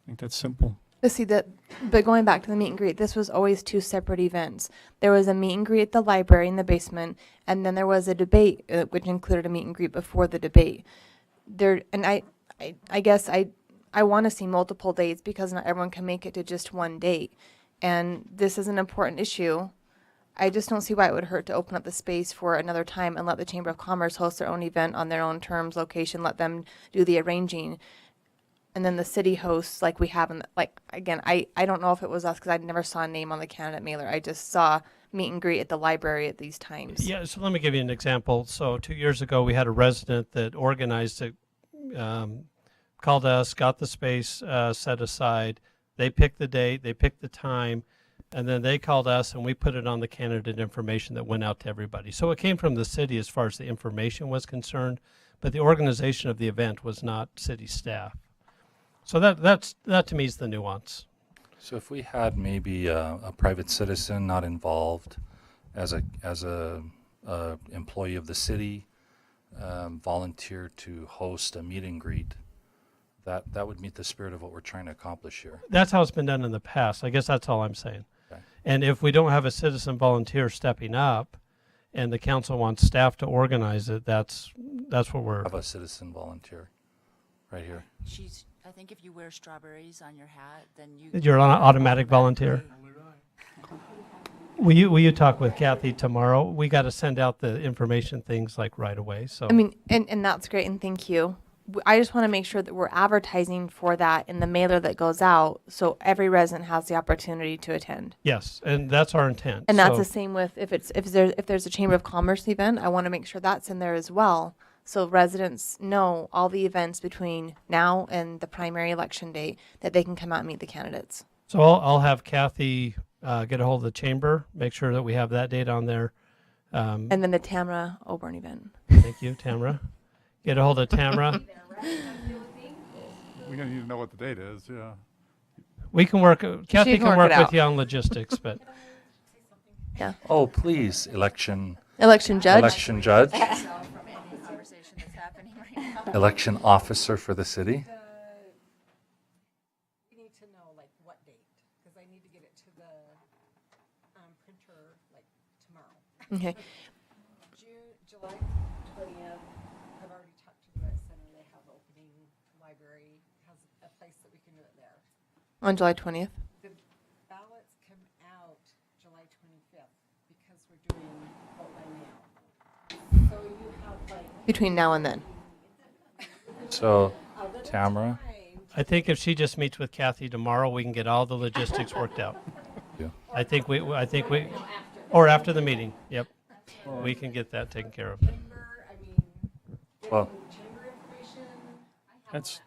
think that's simple. But going back to the meet and greet, this was always two separate events. There was a meet and greet at the library in the basement, and then there was a debate, which included a meet and greet before the debate. I guess I want to see multiple dates, because not everyone can make it to just one date. And this is an important issue. I just don't see why it would hurt to open up the space for another time and let the Chamber of Commerce host their own event on their own terms, location, let them do the arranging. And then the city hosts, like we have again, I don't know if it was us, because I never saw a name on the candidate mailer. I just saw meet and greet at the library at these times. Yeah, so let me give you an example. So 2 years ago, we had a resident that organized it, called us, got the space set aside. They picked the date, they picked the time, and then they called us, and we put it on the candidate information that went out to everybody. So it came from the city as far as the information was concerned, but the organization of the event was not city staff. So that to me is the nuance. So if we had maybe a private citizen not involved as a employee of the city, volunteer to host a meet and greet, that would meet the spirit of what we're trying to accomplish here. That's how it's been done in the past. I guess that's all I'm saying. Okay. And if we don't have a citizen volunteer stepping up, and the council wants staff to organize it, that's what we're. Have a citizen volunteer right here. I think if you wear strawberries on your hat, then You're an automatic volunteer. Will you talk with Kathy tomorrow? We got to send out the information things like right away. So I mean, and that's great, and thank you. I just want to make sure that we're advertising for that in the mailer that goes out, so every resident has the opportunity to attend. yes, and that's our intent. And that's So- the same with if there's a Chamber of Commerce event, I want to make sure that's in there as well, so residents know all the events between now and the primary election date, that they can come out and meet the candidates. So I'll have Kathy get a hold of the chamber, make sure that we have that date on there. And then the Tamara Oborn event. Thank you, Tamara. Get a hold of Tamara. We need to know what the date is, yeah. We can work. Kathy can work it with out. you on logistics, but Yeah. Oh, please, election Election judge. election judge, election officer for the city. We need to know like what date, because I need to get it to the printer like tomorrow. Okay. July 20th, I've already talked to the rec center. They have opening, library has a place that we can do it there. On July 20th. The ballots come out July 25th because we're doing vote by mail. So you have like. Between now and then. So, Tamara? I think if she just meets with Kathy tomorrow, we can get all the logistics worked out. Yeah. I think we, or after the meeting, yep. We can get that taken care of. Well, That's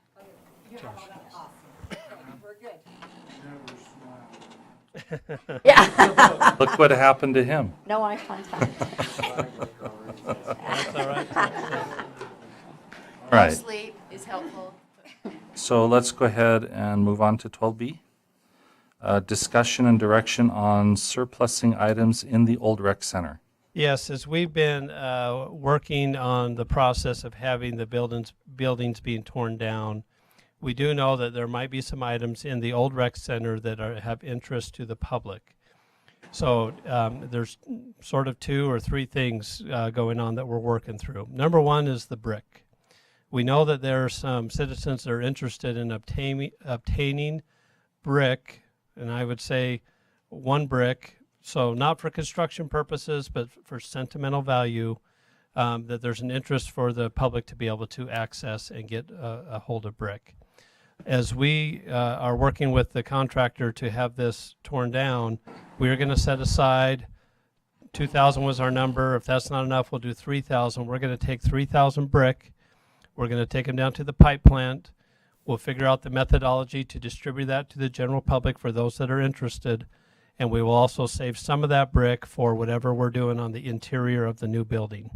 Yeah. look what happened to him. No eye contact. That's all right. All right. Sleep is helpful. So let's go ahead and move on to 12B. Discussion and direction on surplusing items in the old rec center. Yes, as we've been working on the process of having the buildings being torn down, we do know that there might be some items in the old rec center that have interest to the public. So there's sort of 2 or 3 things going on that we're working through. Number one is the brick. We know that there are some citizens that are interested in obtaining brick, and I would say 1 brick, so not for construction purposes, but for sentimental value, that there's an interest for the public to be able to access and get a hold of brick. As we are working with the contractor to have this torn down, we are going to set aside, 2,000 was our number. If that's not enough, we'll do 3,000. We're going to take 3,000 brick. We're going to take them down to the pipe plant. We'll figure out the methodology to distribute that to the general public for those that are interested. And we will also save some of that brick for whatever we're doing on the interior of the new building.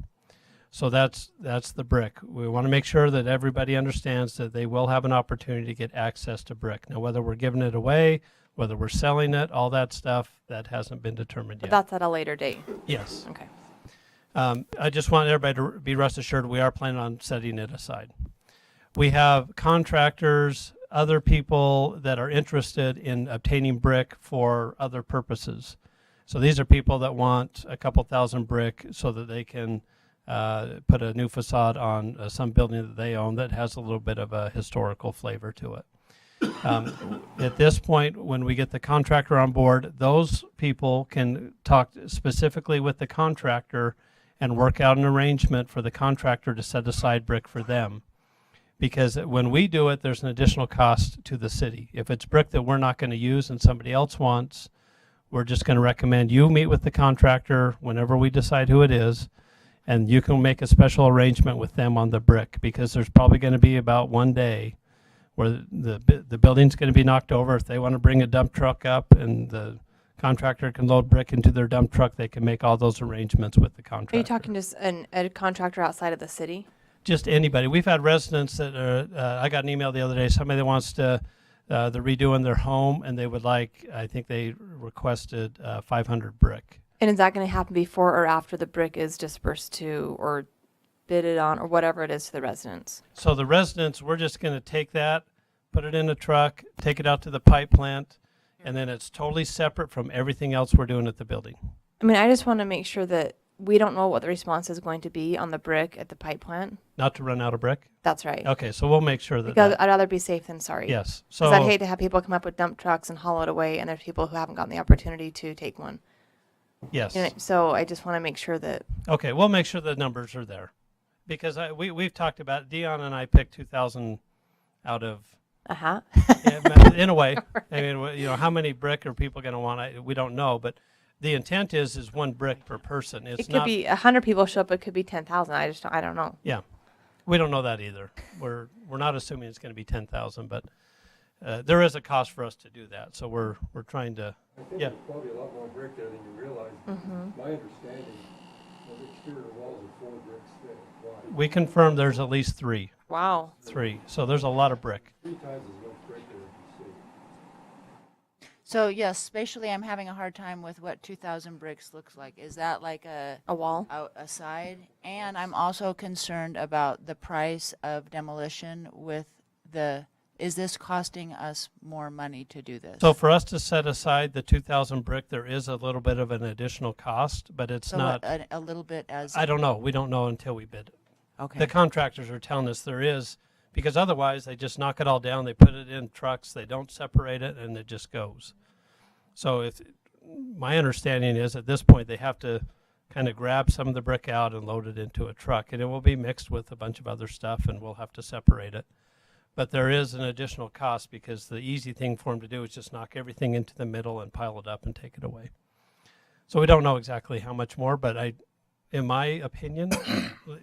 So that's the brick. We want to make sure that everybody understands that they will have an opportunity to get access to brick. Now, whether we're giving it away, whether we're selling it, all that stuff, that hasn't been determined But yet. that's at a later date. Yes. Okay. I just want everybody to be rest assured we are planning on setting it aside. We have contractors, other people that are interested in obtaining brick for other purposes. So these are people that want a couple thousand brick so that they can put a new facade on some building that they own that has a little bit of a historical flavor to it. At this point, when we get the contractor on board, those people can talk specifically with the contractor and work out an arrangement for the contractor to set aside brick for them. Because when we do it, there's an additional cost to the city. If it's brick that we're not going to use and somebody else wants, we're just going to recommend you meet with the contractor whenever we decide who it is, and you can make a special arrangement with them on the brick, because there's probably going to be about 1 day where the building's going to be knocked over. If they want to bring a dump truck up and the contractor can load brick into their dump truck, they can make all those arrangements with the contractor. Are you talking just a contractor outside of the city? Just anybody. We've had residents that are, I got an email the other day, somebody that wants to, they're redoing their home and they would like, I think they requested 500 brick. And is that going to happen before or after the brick is dispersed to or bidded on or whatever it is to the residents? So the residents, we're just going to take that, put it in a truck, take it out to the pipe plant, and then it's totally separate from everything else we're doing at the building. I mean, I just want to make sure that we don't know what the response is going to be on the brick at the pipe plant. Not to run out of brick? That's right. Okay, so we'll make sure that. Because I'd rather be safe than sorry. Yes. Because I'd hate to have people come up with dump trucks and haul it away, and there's people who haven't gotten the opportunity to take one. Yes. You know, so I just want to make sure that. Okay, we'll make sure the numbers are there. Because we've talked about, Dion and I picked 2,000 out of. Uh-huh. In a way. I mean, you know, how many brick are people going to want? We don't know, but the intent is 1 brick per person. It's It could not, be 100 people show up. It could be 10,000. I don't know. Yeah, we don't know that either. We're not assuming it's going to be 10,000, but there is a cost for us to do that. So we're trying to. I think there's probably a lot more brick there than you realize. Mm-hmm. My understanding, the exterior walls are 4 bricks thick wide. We confirmed there's at least 3. Wow. 3. So there's a lot of brick. 3 times as much brick there as you see. So yes, spatially, I'm having a hard time with what 2,000 bricks looks like. Is that like a wall, a side? And I'm also concerned about the price of demolition with the. is this costing us more money to do this? So for us to set aside the 2,000 brick, there is a little bit of an additional cost, but it's So not. a little bit as. I don't know. We don't know until we bid it. Okay. The contractors are telling us there is, because otherwise they just knock it all down, they put it in trucks, they don't separate it, and it just goes. So if my understanding is at this point they have to kind of grab some of the brick out and load it into a truck, and it will be mixed with a bunch of other stuff, and we'll have to separate it. But there is an additional cost because the easy thing for them to do is just knock everything into the middle and pile it up and take it away. So we don't know exactly how much more, but in my opinion,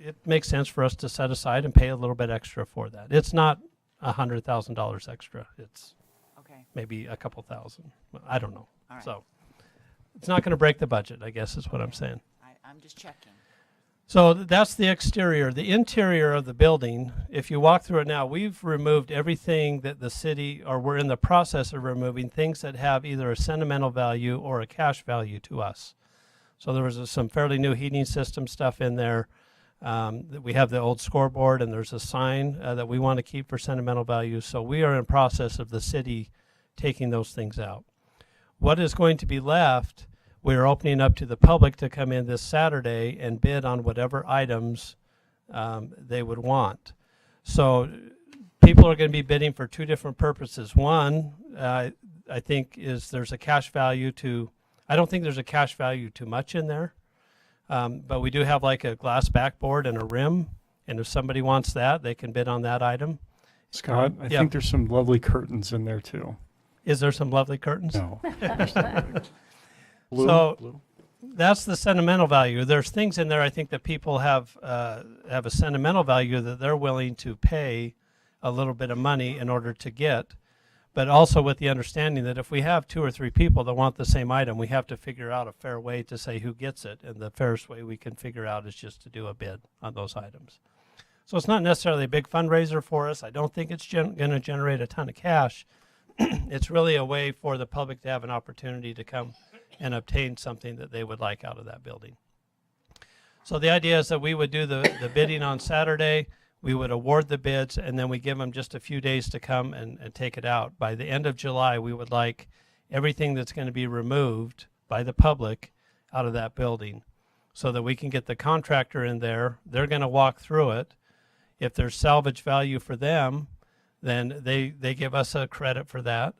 it makes sense for us to set aside and pay a little bit extra for that. It's not $100,000 extra. It's Okay. maybe a couple thousand. I don't know. All right. So it's not going to break the budget, I guess is what I'm saying. I'm just checking. So that's the exterior. The interior of the building, if you walk through it now, we've removed everything that the city, or we're in the process of removing things that have either a sentimental value or a cash value to us. So there was some fairly new heating system stuff in there. We have the old scoreboard, and there's a sign that we want to keep for sentimental value. So we are in process of the city taking those things out. What is going to be left, we're opening up to the public to come in this Saturday and bid on whatever items they would want. So people are going to be bidding for two different purposes. One, I think, is there's a cash value to, I don't think there's a cash value too much in there, but we do have like a glass backboard and a rim, and if somebody wants that, they can bid on that item. Scott, I think there's some lovely curtains in there too. Is there some lovely curtains? No. So that's the sentimental value. There's things in there I think that people have a sentimental value that they're willing to pay a little bit of money in order to get, but also with the understanding that if we have 2 or 3 people that want the same item, we have to figure out a fair way to say who gets it, and the fairest way we can figure out is just to do a bid on those items. So it's not necessarily a big fundraiser for us. I don't think it's going to generate a ton of cash. It's really a way for the public to have an opportunity to come and obtain something that they would like out of that building. So the idea is that we would do the bidding on Saturday, we would award the bids, and then we give them just a few days to come and take it out. By the end of July, we would like everything that's going to be removed by the public out of that building so that we can get the contractor in there. They're going to walk through it. If there's salvage value for them, then they give us a credit for that.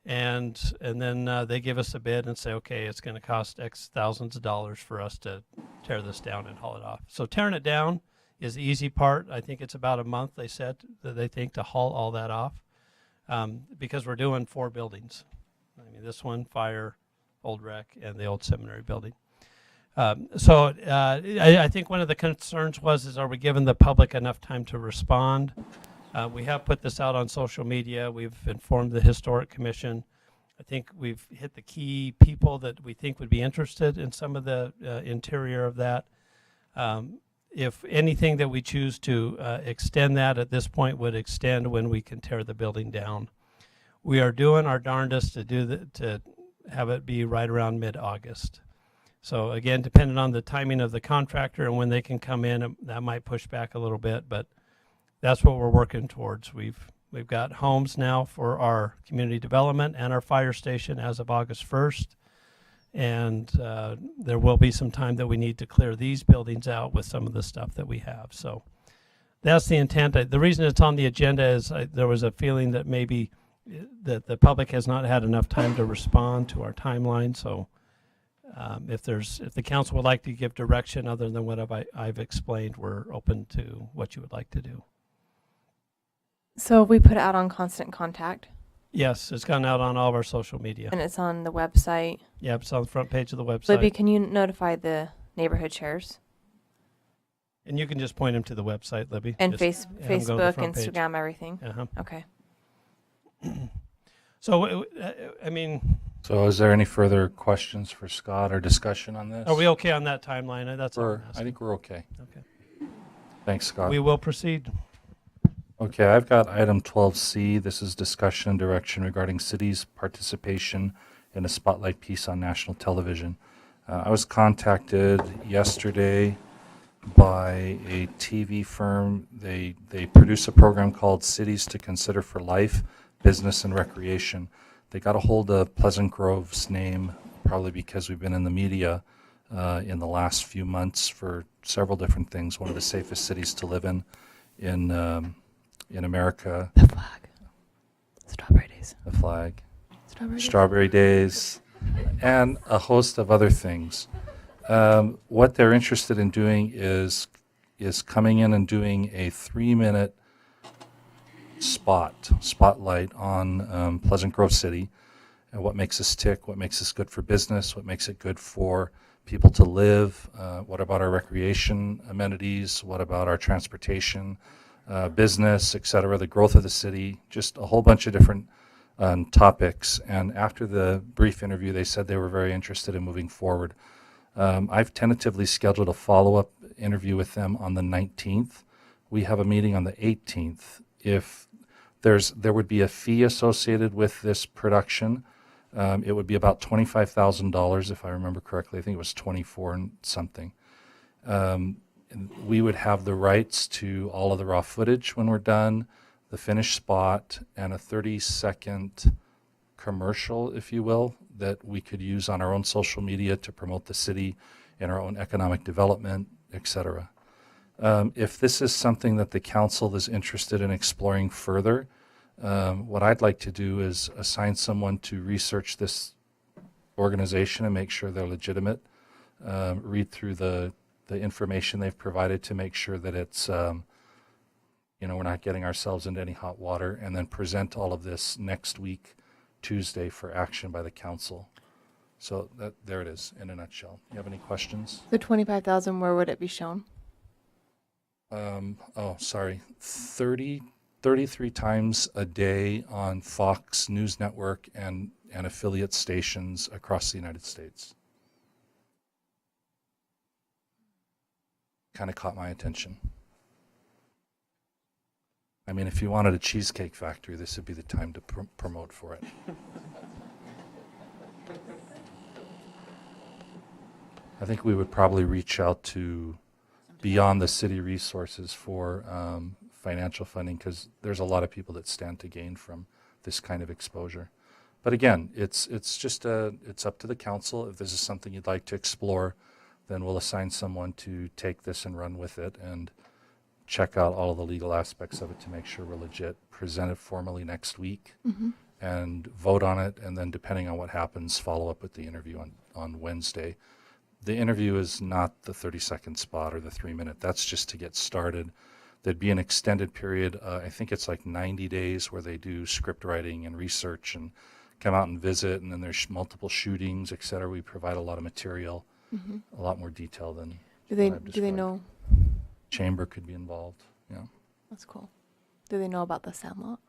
And then they give us a bid and say, okay, it's going to cost X thousands of dollars for us to tear this down and haul it off. So tearing it down is the easy part. I think it's about a month, they said, that they think to haul all that off because we're doing 4 buildings. I mean, this one, fire, old rec, and the old seminary building. I think one of the concerns is, are we giving the public enough time to respond? We have put this out on social media. We've informed the Historic Commission. I think we've hit the key people that we think would be interested in some of the interior of that. If anything that we choose to extend that at this point would extend when we can tear the building down. We are doing our darndest to have it be right around mid-August. So again, depending on the timing of the contractor and when they can come in, that might push back a little bit, but that's what we're working towards. We've got homes now for our community development and our fire station as of August 1st. And there will be some time that we need to clear these buildings out with some of the stuff that we have. So that's the intent. The reason it's on the agenda is there was a feeling that maybe that the public has not had enough time to respond to our timeline. So if the council would like to give direction other than what I've explained, we're open to what you would like to do. So we put it out on Constant Contact. Yes, it's gone out on all of our social media. And it's on the website. Yeah, it's on the front page of the website. Libby, can you notify the neighborhood chairs? And you can just point them to the website, Libby. And Just have them go to the Facebook, front page. Instagram, everything? Uh-huh. Okay. So, I mean... So is there any further questions for Scott or discussion on this? Are we okay on that timeline? That's all I'm I asking. think we're okay. Okay. Thanks, Scott. We will proceed. Okay, I've got item 12C. This is discussion and direction regarding city's participation in a spotlight piece on national television. I was contacted yesterday by a TV firm. They produce a program called Cities to Consider for Life, Business and Recreation. They got a hold of Pleasant Grove's name, probably because we've been in the media in the last few months for several different things. One of the safest cities to live in America. The flag. Strawberry days. The flag. Strawberry days. Strawberry days, and a host of other things. What they're interested in doing is coming in and doing a 3-minute spotlight on Pleasant Grove City and what makes us tick, what makes us good for business, what makes it good for people to live, what about our recreation amenities, what about our transportation, business, et cetera, the growth of the city, just a whole bunch of different topics. And after the brief interview, they said they were very interested in moving forward. I've tentatively scheduled a follow-up interview with them on the 19th. We have a meeting on the 18th. If there would be a fee associated with this production, it would be about $25,000 if I remember correctly. I think it was 24 and something. And we would have the rights to all of the raw footage when we're done, the finished spot, and a 30-second commercial, if you will, that we could use on our own social media to promote the city and our own economic development, et cetera. If this is something that the council is interested in exploring further, what I'd like to do is assign someone to research this organization and make sure they're legitimate, read through the information they've provided to make sure that it's, we're not getting ourselves into any hot water, and then present all of this next week, Tuesday, for action by the council. So there it is in a nutshell. You have any questions? The 25,000, where would it be shown? 33 times a day on Fox News Network and affiliate stations across the United States. Kind of caught my attention. I mean, if you wanted a cheesecake factory, this would be the time to promote for it. I think we would probably reach out to beyond the city resources for financial funding, because there's a lot of people that stand to gain from this kind of exposure. But again, it's up to the council. If this is something you'd like to explore, then we'll assign someone to take this and run with it and check out all of the legal aspects of it to make sure we're legit, present it formally next week, and vote on it, and then depending on what happens, follow up with the interview on Wednesday. The interview is not the 30-second spot or the 3-minute. That's just to get started. There'd be an extended period, I think it's like 90 days, where they do script writing and research and come out and visit, and then there's multiple shootings, et cetera. We provide a lot of material, a lot more detail than Do they what I've do they described. know? Chamber could be involved, yeah. That's cool. Do they know about the Sandlot?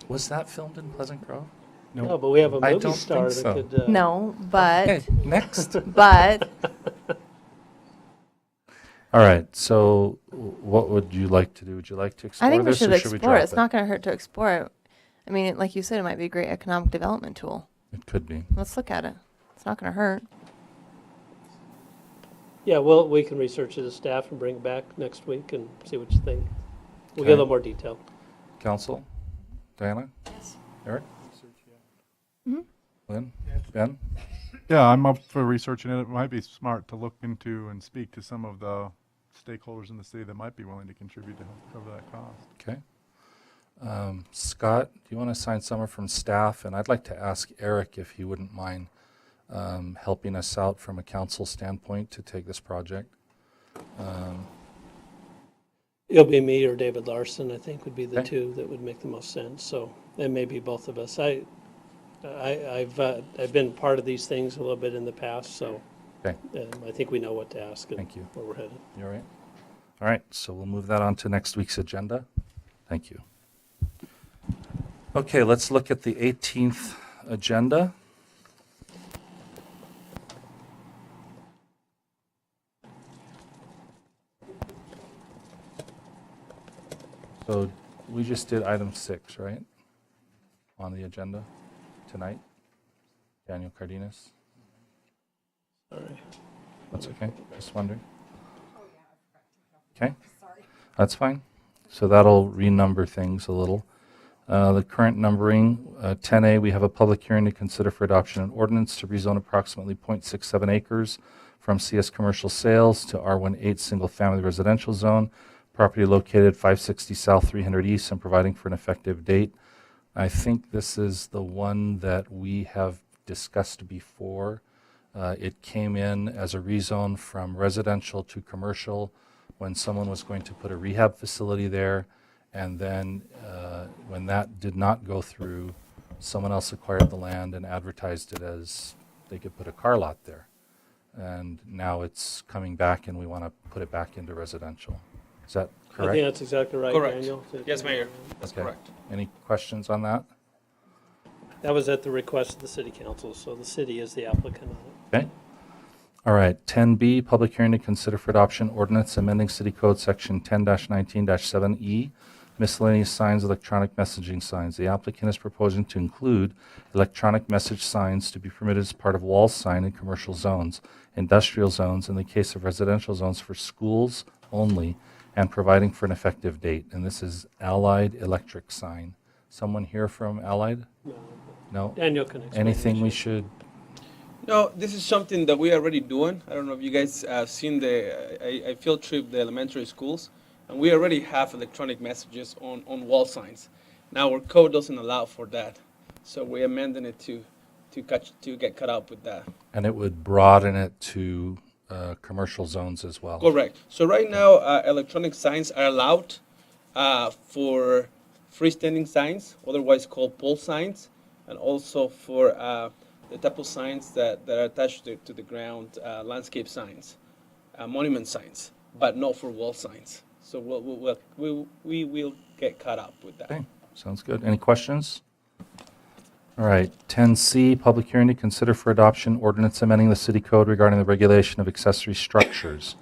Was that filmed in Pleasant Grove? No, but we have a I movie don't star think that so. could. No, but Okay, next. but All right, so what would you like to do? Would you like to explore I think we this, should or should we explore it. drop It's not going to hurt to explore it. I mean, like you said, it might be a great economic development tool. It could be. Let's look at it. It's not going to hurt. Yeah, well, we can research it as staff and bring it back next week and see what you think. We'll Okay. get a little more detail. Council? Diana? Yes. Eric? Mhm. Lynn? Ben? Yeah, I'm up for researching it. It might be smart to look into and speak to some of the stakeholders in the city that might be willing to contribute to help cover that cost. Okay. Scott, do you want to assign someone from staff? And I'd like to ask Eric if he wouldn't mind helping us out from a council standpoint to take this project. It'll be me or David Larson, I think, would be the Okay. two that would make the most sense. So it may be both of us. I've been part of these things a little bit in the past, so Okay. I think we know what to ask and Thank you. where we're headed. You all right? All right, so we'll move that on to next week's agenda. Thank you. Okay, let's look at the 18th agenda. So we just did item 6, right? On the agenda tonight. Daniel Cardenas. All right. That's okay, just wondering. Okay, that's fine. So that'll renumber things a little. The current numbering, 10A, we have a public hearing to consider for adoption an ordinance to rezone approximately .67 acres from CS Commercial Sales to R18 Single Family Residential Zone, property located 560 South 300 East, and providing for an effective date. I think this is the one that we have discussed before. It came in as a rezone from residential to commercial when someone was going to put a rehab facility there. And then when that did not go through, someone else acquired the land and advertised it as they could put a car lot there. And now it's coming back and we want to put it back into residential. Is that I correct? think that's exactly right, Correct. Daniel. Yes, Mayor. That's Okay. correct. Any questions on that? That was at the request of the city council, so the city is the applicant on it. Okay. All right, 10B, public hearing to consider for adoption ordinance amending City Code Section 10-19-7E, miscellaneous signs, electronic messaging signs. The applicant is proposing to include electronic message signs to be permitted as part of wall sign in commercial zones, industrial zones, in the case of residential zones for schools only, and providing for an effective date. And this is Allied Electric sign. Someone here from Allied? No? Daniel can explain. Anything the we issue. should, No, this is something that we are already doing. I don't know if you guys have seen I field trip the elementary schools, and we already have electronic messages on wall signs. Now our code doesn't allow for that, so we're amending it to get caught up with that. and it would broaden it to commercial zones as well? Correct. So right now, electronic signs are allowed for freestanding signs, otherwise called pole signs, and also for the type of signs that are attached to the ground, landscape signs, monument signs, but not for wall signs. So we will get caught up with that. Okay, sounds good. Any questions? All right, 10C, public hearing to consider for adoption ordinance amending the city code regarding the regulation of accessory structures.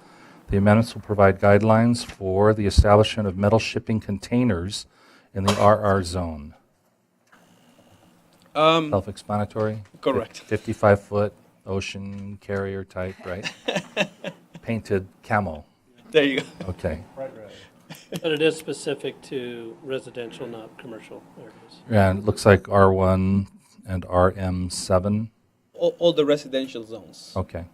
The amendments will provide guidelines for the establishment of metal shipping containers in the RR zone. Self-explanatory? Correct. 55-foot ocean carrier type, right? Painted camo. There you go. Okay. But it is specific to residential, not commercial areas. And it looks like R1 and RM7. All the residential zones. Okay.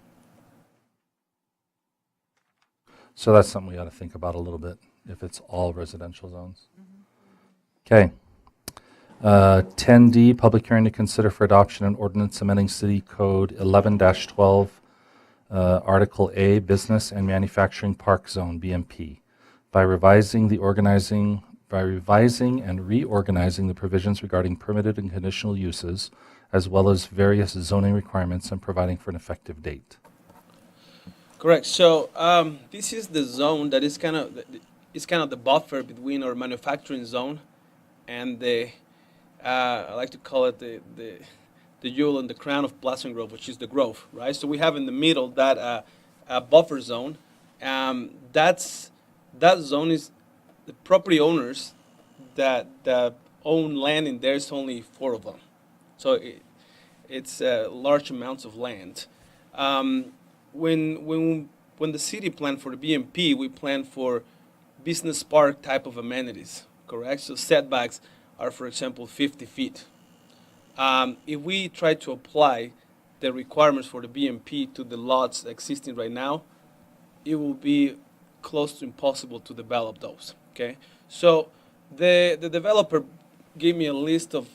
So that's something we ought to think about a little bit, if it's all residential zones. Okay. 10D, public hearing to consider for adoption an ordinance amending City Code 11-12, Article A, Business and Manufacturing Park Zone, BMP, by revising and reorganizing the provisions regarding permitted and conditional uses, as well as various zoning requirements, and providing for an effective date. Correct. So this is the zone that is kind of the buffer between our manufacturing zone and the I like to call it the jewel in the crown of Pleasant Grove, which is the Grove, right? So we have in the middle that buffer zone. That zone is the property owners that own land in there is only 4 of them. So it's large amounts of land. When the city planned for the BMP, we planned for business park type of amenities, correct? So setbacks are, for example, 50 feet. If we try to apply the requirements for the BMP to the lots existing right now, it will be close to impossible to develop those, okay? So the developer gave me a list of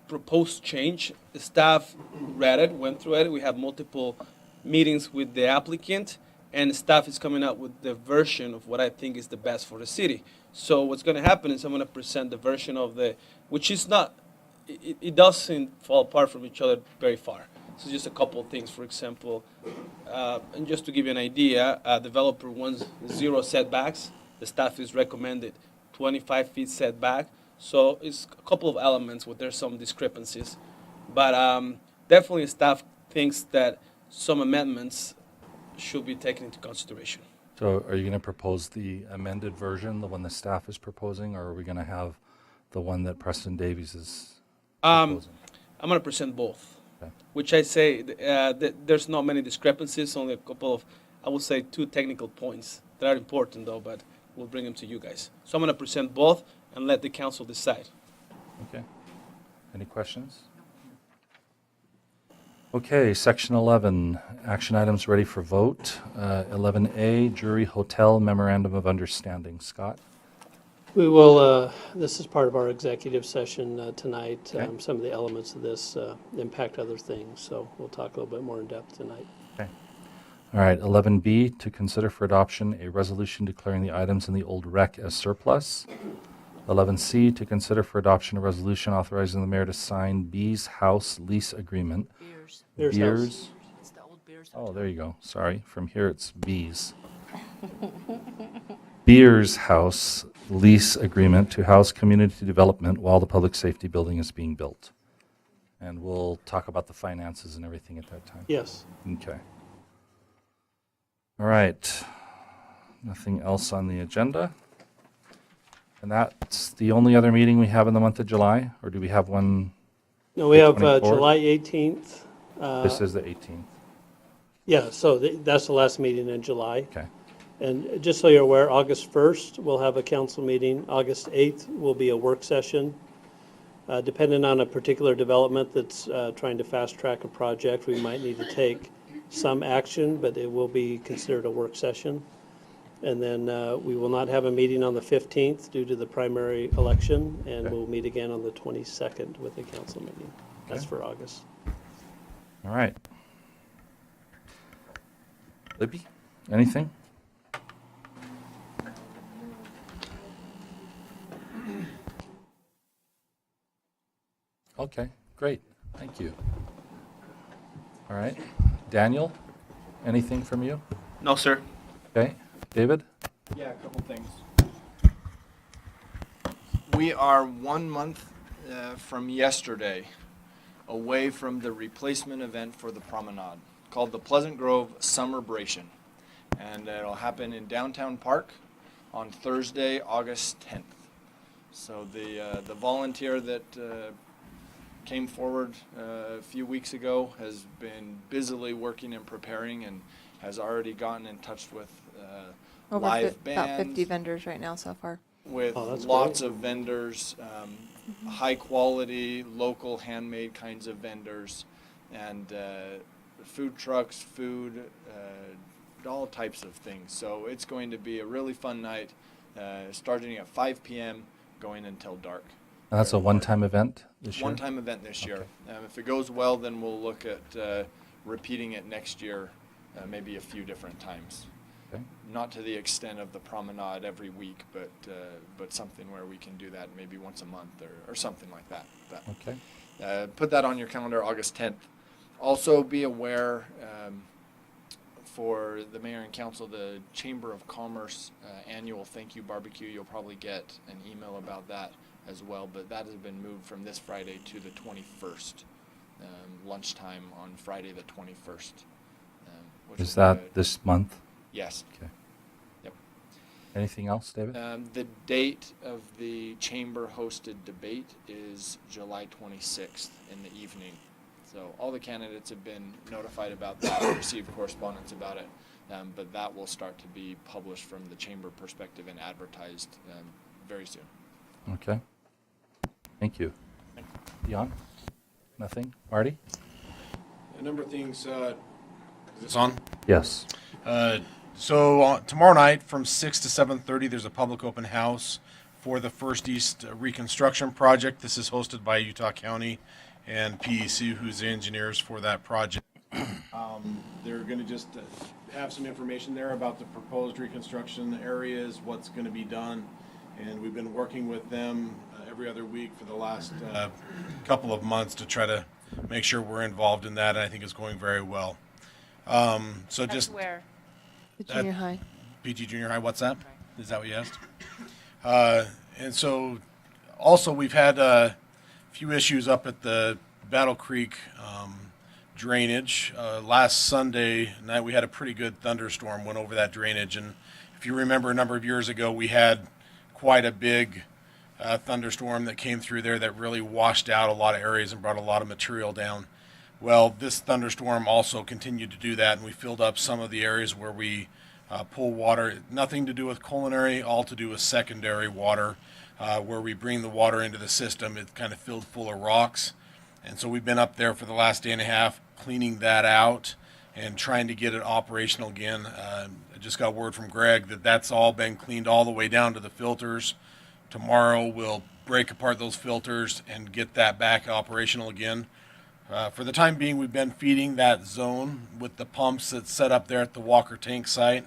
proposed change. The staff read it, went through it. We have multiple meetings with the applicant, and the staff is coming up with the version of what I think is the best for the city. So what's going to happen is I'm going to present the version of which is not, it doesn't fall apart from each other very far. So just a couple of things, for example, and just to give you an idea, a developer wants 0 setbacks. The staff is recommended 25 feet setback. So it's a couple of elements where there's some discrepancies. But definitely staff thinks that some amendments should be taken into consideration. So are you going to propose the amended version, the one the staff is proposing, or are we going to have the one that Preston Davies is proposing? I'm going to present both, Okay. which I say that there's not many discrepancies, only a couple of I would say, 2 technical points that are important though, but we'll bring them to you guys. So I'm going to present both and let the council decide. Okay. Any questions? Okay, section 11, action items ready for vote. 11A, jury hotel memorandum of understanding. Scott? We will, this is part of our executive session tonight. Okay. Some of the elements of this impact other things, so we'll talk a little bit more in depth tonight. Okay. All right, 11B, to consider for adoption a resolution declaring the items in the old rec as surplus. 11C, to consider for adoption a resolution authorizing the mayor to sign Bees House lease agreement. Beers House. It's the old Beers. Oh, there you go. Sorry. From here it's Bees. Beers House lease agreement to house community development while the public safety building is being built. And we'll talk about the finances and everything at that time. Yes. Okay. All right. Nothing else on the agenda. And that's the only other meeting we have in the month of July? Or do we have one? No, we the have 24th? July 18th. This is the 18th. Yeah, so that's the last meeting in July. Okay. And just so you're aware, August 1st, we'll have a council meeting. August 8th will be a work session. Depending on a particular development that's trying to fast track a project, we might need to take some action, but it will be considered a work session. And then we will not have a meeting on the 15th due to the primary election, and we'll meet again on the 22nd with a council meeting. That's for August. All right. Libby, anything? Okay, great. Thank you. All right. Daniel, anything from you? No, sir. Okay. David? Yeah, a couple things. We are 1 month from yesterday away from the replacement event for the promenade called the Pleasant Grove Summerbration. And it'll happen in Downtown Park on Thursday, August 10th. So the volunteer that came forward a few weeks ago has been busily working and preparing and has already gotten in touch with live bands. About 50 vendors right now so far. With Oh, that's lots great. of vendors, high quality, local handmade kinds of vendors, and food trucks, food, all types of things. So it's going to be a really fun night, starting at 5 p.m., going until dark. And that's a one-time event this year? One-time event this year. If it goes well, then we'll look at repeating it next year, maybe a few different times. Okay. Not to the extent of the promenade every week, but something where we can do that maybe once a month or something like that. But, Okay. put that on your calendar, August 10th. Also be aware for the mayor and council, the Chamber of Commerce annual thank you barbecue. You'll probably get an email about that as well, but that has been moved from this Friday to the 21st, lunchtime on Friday the 21st. Which Is will be that this month? Yes. Okay. Yep. Anything else, David? The date of the chamber-hosted debate is July 26th in the evening. So all the candidates have been notified about that, received correspondence about it, but that will start to be published from the chamber perspective and advertised very soon. Okay. Thank you. Jan? Nothing? Marty? A number of things. Is this on? Yes. So tomorrow night from 6 to 7:30, there's a public open house for the First East reconstruction project. This is hosted by Utah County and PEC, who's the engineers for that project. They're going to just have some information there about the proposed reconstruction areas, what's going to be done, and we've been working with them every other week for the last couple of months to try to make sure we're involved in that, and I think it's going very well. So That's just where? The That- junior high. PG Junior High, what's that? Is that what you asked? And so also we've had a few issues up at the Battle Creek drainage. Last Sunday night we had a pretty good thunderstorm, went over that drainage. And if you remember a number of years ago, we had quite a big thunderstorm that came through there that really washed out a lot of areas and brought a lot of material down. Well, this thunderstorm also continued to do that, and we filled up some of the areas where we pull water. Nothing to do with culinary, all to do with secondary water, where we bring the water into the system. It's kind of filled full of rocks. And so we've been up there for the last day and a half cleaning that out and trying to get it operational again. I just got word from Greg that that's all been cleaned all the way down to the filters. Tomorrow we'll break apart those filters and get that back operational again. For the time being, we've been feeding that zone with the pumps that's set up there at the Walker Tank site.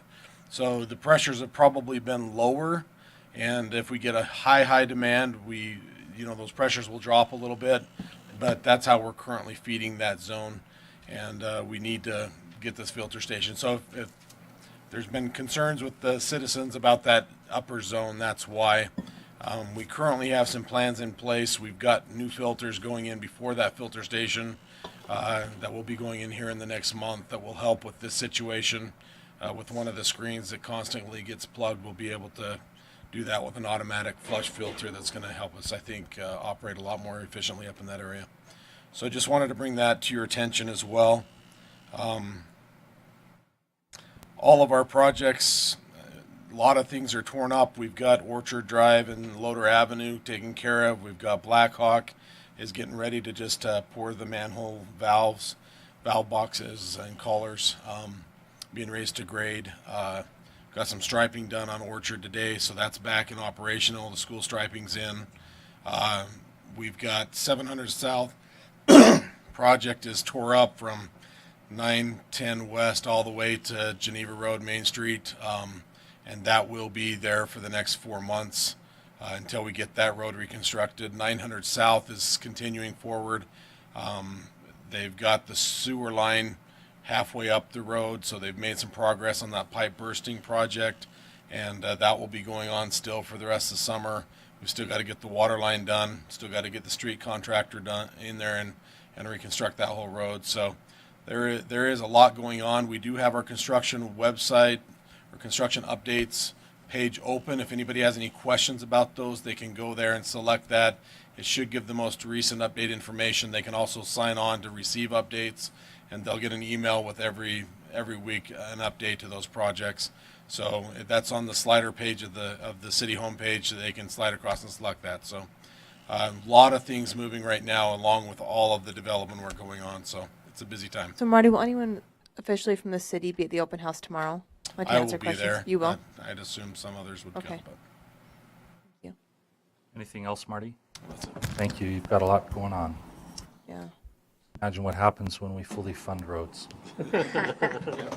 So the pressures have probably been lower, and if we get a high demand, those pressures will drop a little bit. But that's how we're currently feeding that zone, and we need to get this filter station. So if there's been concerns with the citizens about that upper zone, that's why. We currently have some plans in place. We've got new filters going in before that filter station that will be going in here in the next month that will help with this situation. With one of the screens that constantly gets plugged, we'll be able to do that with an automatic flush filter that's going to help us, I think, operate a lot more efficiently up in that area. So I just wanted to bring that to your attention as well. All of our projects, a lot of things are torn up. We've got Orchard Drive and Loader Avenue taken care of. We've got Blackhawk is getting ready to just pour the manhole valve boxes and collars, being raised to grade. Got some striping done on Orchard today, so that's back and operational. The school striping's in. We've got 700 South project is tore up from 910 West all the way to Geneva Road, Main Street. And that will be there for the next 4 months until we get that road reconstructed. 900 South is continuing forward. They've got the sewer line halfway up the road, so they've made some progress on that pipe bursting project, and that will be going on still for the rest of the summer. We've still got to get the water line done, still got to get the street contractor done in there and reconstruct that whole road. So there is a lot going on. We do have our construction website, or construction updates page open. If anybody has any questions about those, they can go there and select that. It should give the most recent update information. They can also sign on to receive updates, and they'll get an email with every week an update to those projects. So that's on the slider page of the city homepage, so they can slide across and select that. So a lot of things moving right now, along with all of the development work going on. So it's a busy time. So Marty, will anyone officially from the city be at the open house tomorrow? Like to I answer will be questions? there. You will? I'd assume some others would Okay. come. But Thank you. Anything else, Marty? that's it. Thank you. You've got a lot going on. Yeah. Imagine what happens when we fully fund roads.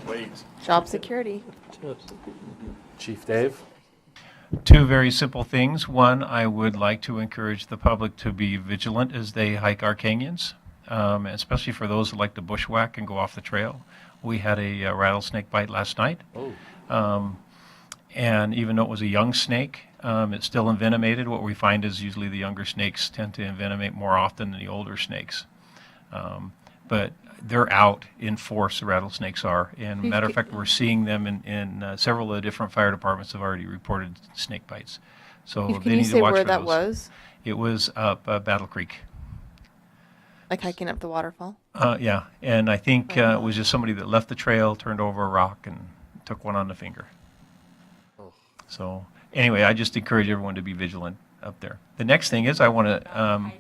Wait. Job security. Chief Dave? Two very simple things. One, I would like to encourage the public to be vigilant as they hike our canyons, especially for those who like to bushwhack and go off the trail. We had a rattlesnake bite last night. Oh. And even though it was a young snake, it's still envenomated. What we find is usually the younger snakes tend to envenomate more often than the older snakes. But they're out in force, the rattlesnakes are. And matter of fact, we're seeing them in several of the different fire departments have already reported snake bites. So Can they you need say to watch where for that those. was? It was up Battle Creek. Like hiking up the waterfall? Yeah, and I think it was just somebody that left the trail, turned over a rock, and took one on the finger. Oh. So anyway, I just encourage everyone to be vigilant up there. The next thing is I want to,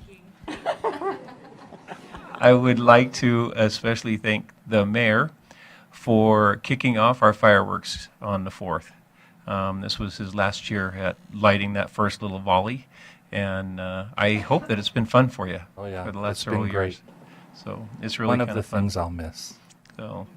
I would like to especially thank the mayor for kicking off our fireworks on the 4th. This was his last year at lighting that first little volley. And I hope that it's been fun for you Oh, yeah. for the last It's several been years. great. So it's really One kind of the fun. things I'll miss. So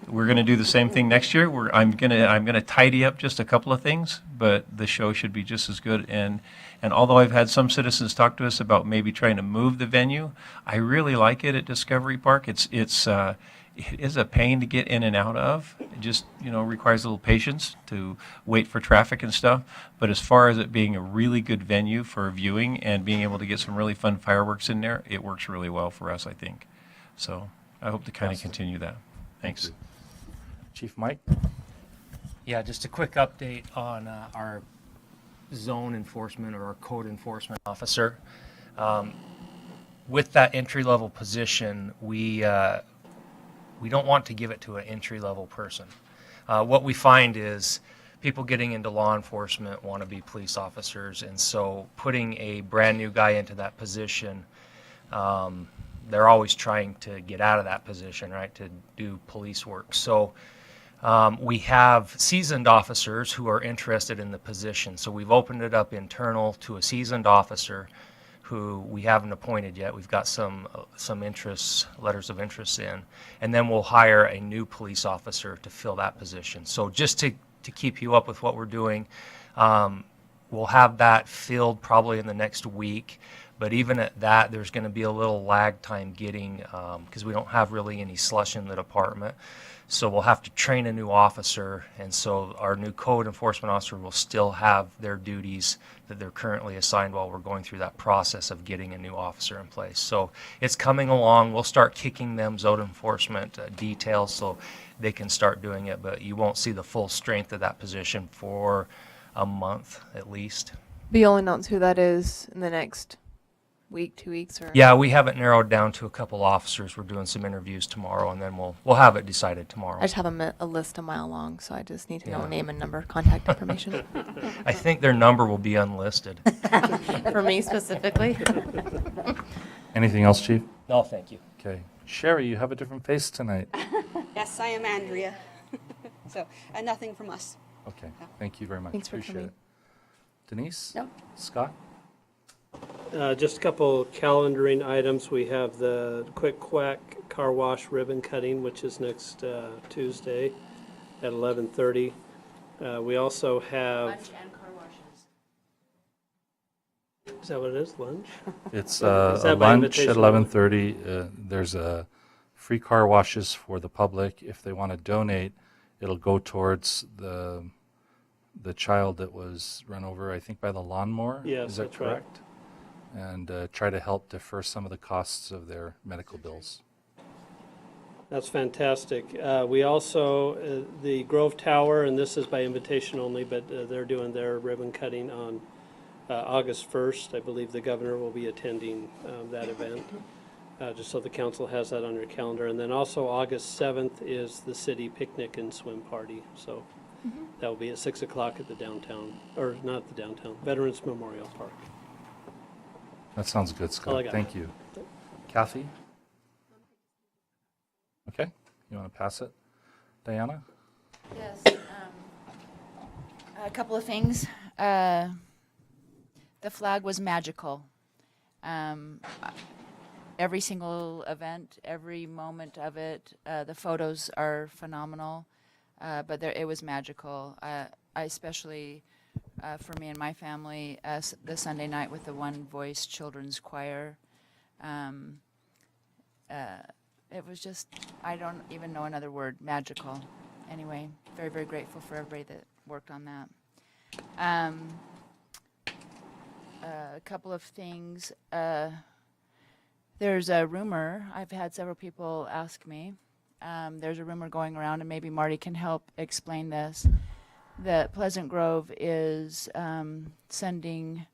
we're going to do the same thing next year. I'm gonna tidy up just a couple of things, but the show should be just as good. And although I've had some citizens talk to us about maybe trying to move the venue, I really like it at Discovery Park. It is a pain to get in and out of. It just requires a little patience to wait for traffic and stuff. But as far as it being a really good venue for viewing and being able to get some really fun fireworks in there, it works really well for us, I think. So I hope to kind of continue that. Thanks. Chief Mike? Yeah, just a quick update on our zone enforcement or our code enforcement officer. with that entry-level position, we don't want to give it to an entry-level person. What we find is people getting into law enforcement want to be police officers, and so putting a brand new guy into that position, they're always trying to get out of that position, right, to do police work. So we have seasoned officers who are interested in the position. So we've opened it up internal to a seasoned officer who we haven't appointed yet. We've got some interests, letters of interest in, and then we'll hire a new police officer to fill that position. So just to keep you up with what we're doing, we'll have that filled probably in the next week. But even at that, there's going to be a little lag time getting, because we don't have really any slush in the department. So we'll have to train a new officer, and so our new code enforcement officer will still have their duties that they're currently assigned while we're going through that process of getting a new officer in place. So it's coming along. We'll start kicking them zone enforcement details so they can start doing it, but you won't see the full strength of that position for a month at least. But you'll announce who that is in the next week, 2 weeks, or? Yeah, we have it narrowed down to a couple officers. We're doing some interviews tomorrow, and then we'll have it decided tomorrow. I just have a list a mile long, so I just need to know Yeah. name and number, contact information. I think their number will be unlisted. For me specifically. Anything else, Chief? No, thank you. Okay. Sherry, you have a different face tonight. Yes, I am Andrea. So, nothing from us. Okay. Thank you very much. Thanks for Appreciate coming. it. Denise? No. Scott? Just a couple calendaring items. We have the Quick Quack Car Wash ribbon cutting, which is next Tuesday at 11:30. We also have. Lunch and car washes. Is that what it is? Lunch? It's Is a that by lunch at invitation? 11:30. There's a free car washes for the public. If they want to donate, it'll go towards the child that was run over, I think, by the lawnmower. Yes, Is that that's right. correct? And try to help defer some of the costs of their medical bills. That's fantastic. We also, the Grove Tower, and this is by invitation only, but they're doing their ribbon cutting on August 1st. I believe the governor will be attending that event, just so the council has that on your calendar. And then also August 7th is the city picnic and swim party. So that will be at 6 o'clock at the downtown, or not the downtown, Veterans Memorial Park. That sounds good, All I Scott. got. Thank you. Kathy? Okay. You want to pass it? Diana? Yes. A couple of things. The flag was magical. Every single event, every moment of it, the photos are phenomenal, but it was magical. I especially, for me and my family, the Sunday night with the One Voice Children's Choir. It was just, I don't even know another word, magical. Anyway, very, very grateful for everybody that worked on that. A couple of things. There's a rumor, I've had several people ask me, there's a rumor going around, and maybe Marty can help explain this, that Pleasant Grove is sending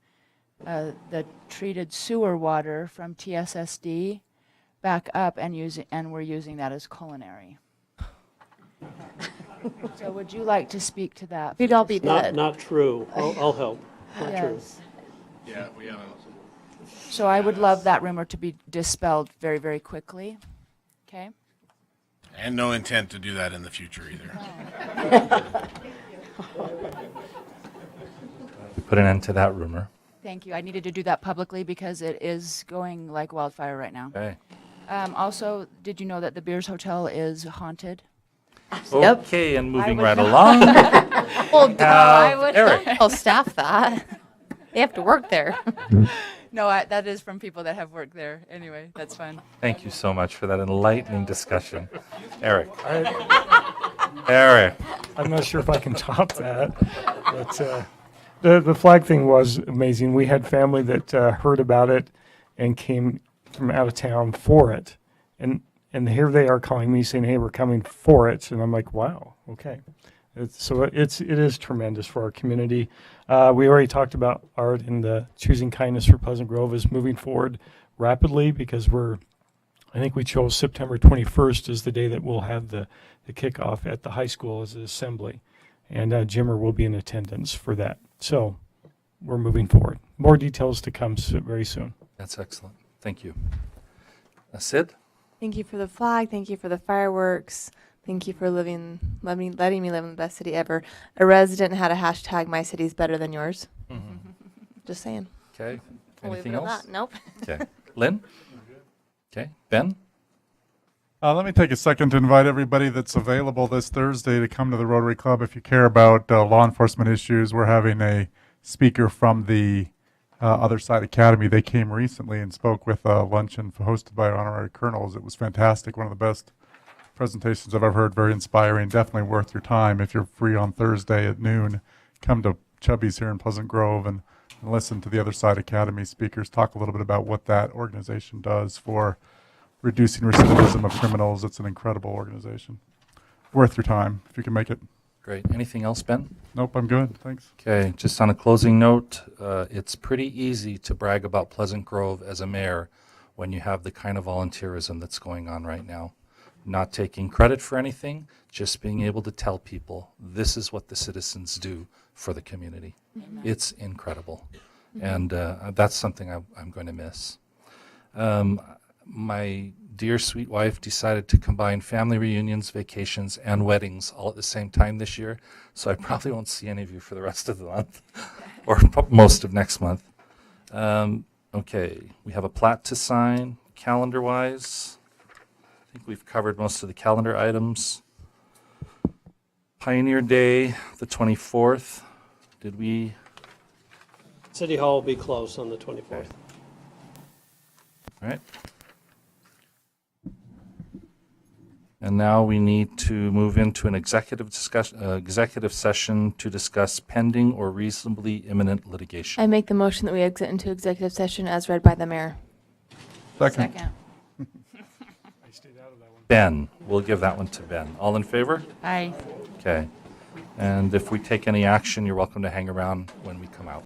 the treated sewer water from TSSD back up and we're using that as culinary. So would you like to speak to that? We'd all be Not, dead. not true. I'll help. Not true. Yes. Yeah, we haven't. So I would love that rumor to be dispelled very, very quickly. Okay? And no intent to do that in the future either. Put an end to that rumor. Thank you. I needed to do that publicly because it is going like wildfire right now. Okay. Also, did you know that the Beers Hotel is haunted? Yep. Okay, and moving would right not- along. Well, I would Eric. I'll staff that. They have to work there. No, that is from people that have worked there. Anyway, that's fun. Thank you so much for that enlightening discussion. Eric. Eric. I'm not sure if I can top that, but the flag thing was amazing. We had family that heard about it and came from out of town for it, and here they are calling me saying, "Hey, we're coming for it," and I'm like, "Wow, okay." It is tremendous for our community. We already talked about Art and the Choosing Kindness for Pleasant Grove is moving forward rapidly because I think we chose September 21st as the day that we'll have the kickoff at the high school as an assembly. And Jimmer will be in attendance for that. So we're moving forward. More details to come very soon. That's excellent. Thank you. Sid? Thank you for the flag. Thank you for the fireworks. Thank you for letting me live in the best city ever. A resident had a hashtag, "My city's better than yours." Just saying. Okay. We'll leave Anything it at else? that. Nope. Okay. Lynn? Okay. Ben? Let me take a second to invite everybody that's available this Thursday to come to the Rotary Club. If you care about law enforcement issues, we're having a speaker from the Other Side Academy. They came recently and spoke with a luncheon hosted by honorary colonels. It was fantastic. One of the best presentations I've ever heard. Very inspiring. Definitely worth your time. If you're free on Thursday at noon, come to Chubby's here in Pleasant Grove and listen to the Other Side Academy speakers talk a little bit about what that organization does for reducing recidivism of criminals. It's an incredible organization. Worth your time if you can make it. Great. Anything else, Ben? Nope, I'm good. Thanks. Okay. Just on a closing note, it's pretty easy to brag about Pleasant Grove as a mayor when you have the kind of volunteerism that's going on right now. Not taking credit for anything, just being able to tell people this is what the citizens do for the community. It's incredible. And that's something I'm going to miss. My dear sweet wife decided to combine family reunions, vacations, and weddings all at the same time this year. So I probably won't see any of you for the rest of the month or most of next month. Okay, we have a plat to sign calendar-wise. I think we've covered most of the calendar items. Pioneer Day, the 24th. Did we? City Hall will be closed on the 24th. All right. And now we need to move into an executive session to discuss pending or reasonably imminent litigation. I make the motion that we exit into executive session as read by the mayor. Second. Ben, we'll give that one to Ben. All in favor? Aye. Okay. And if we take any action, you're welcome to hang around when we come out.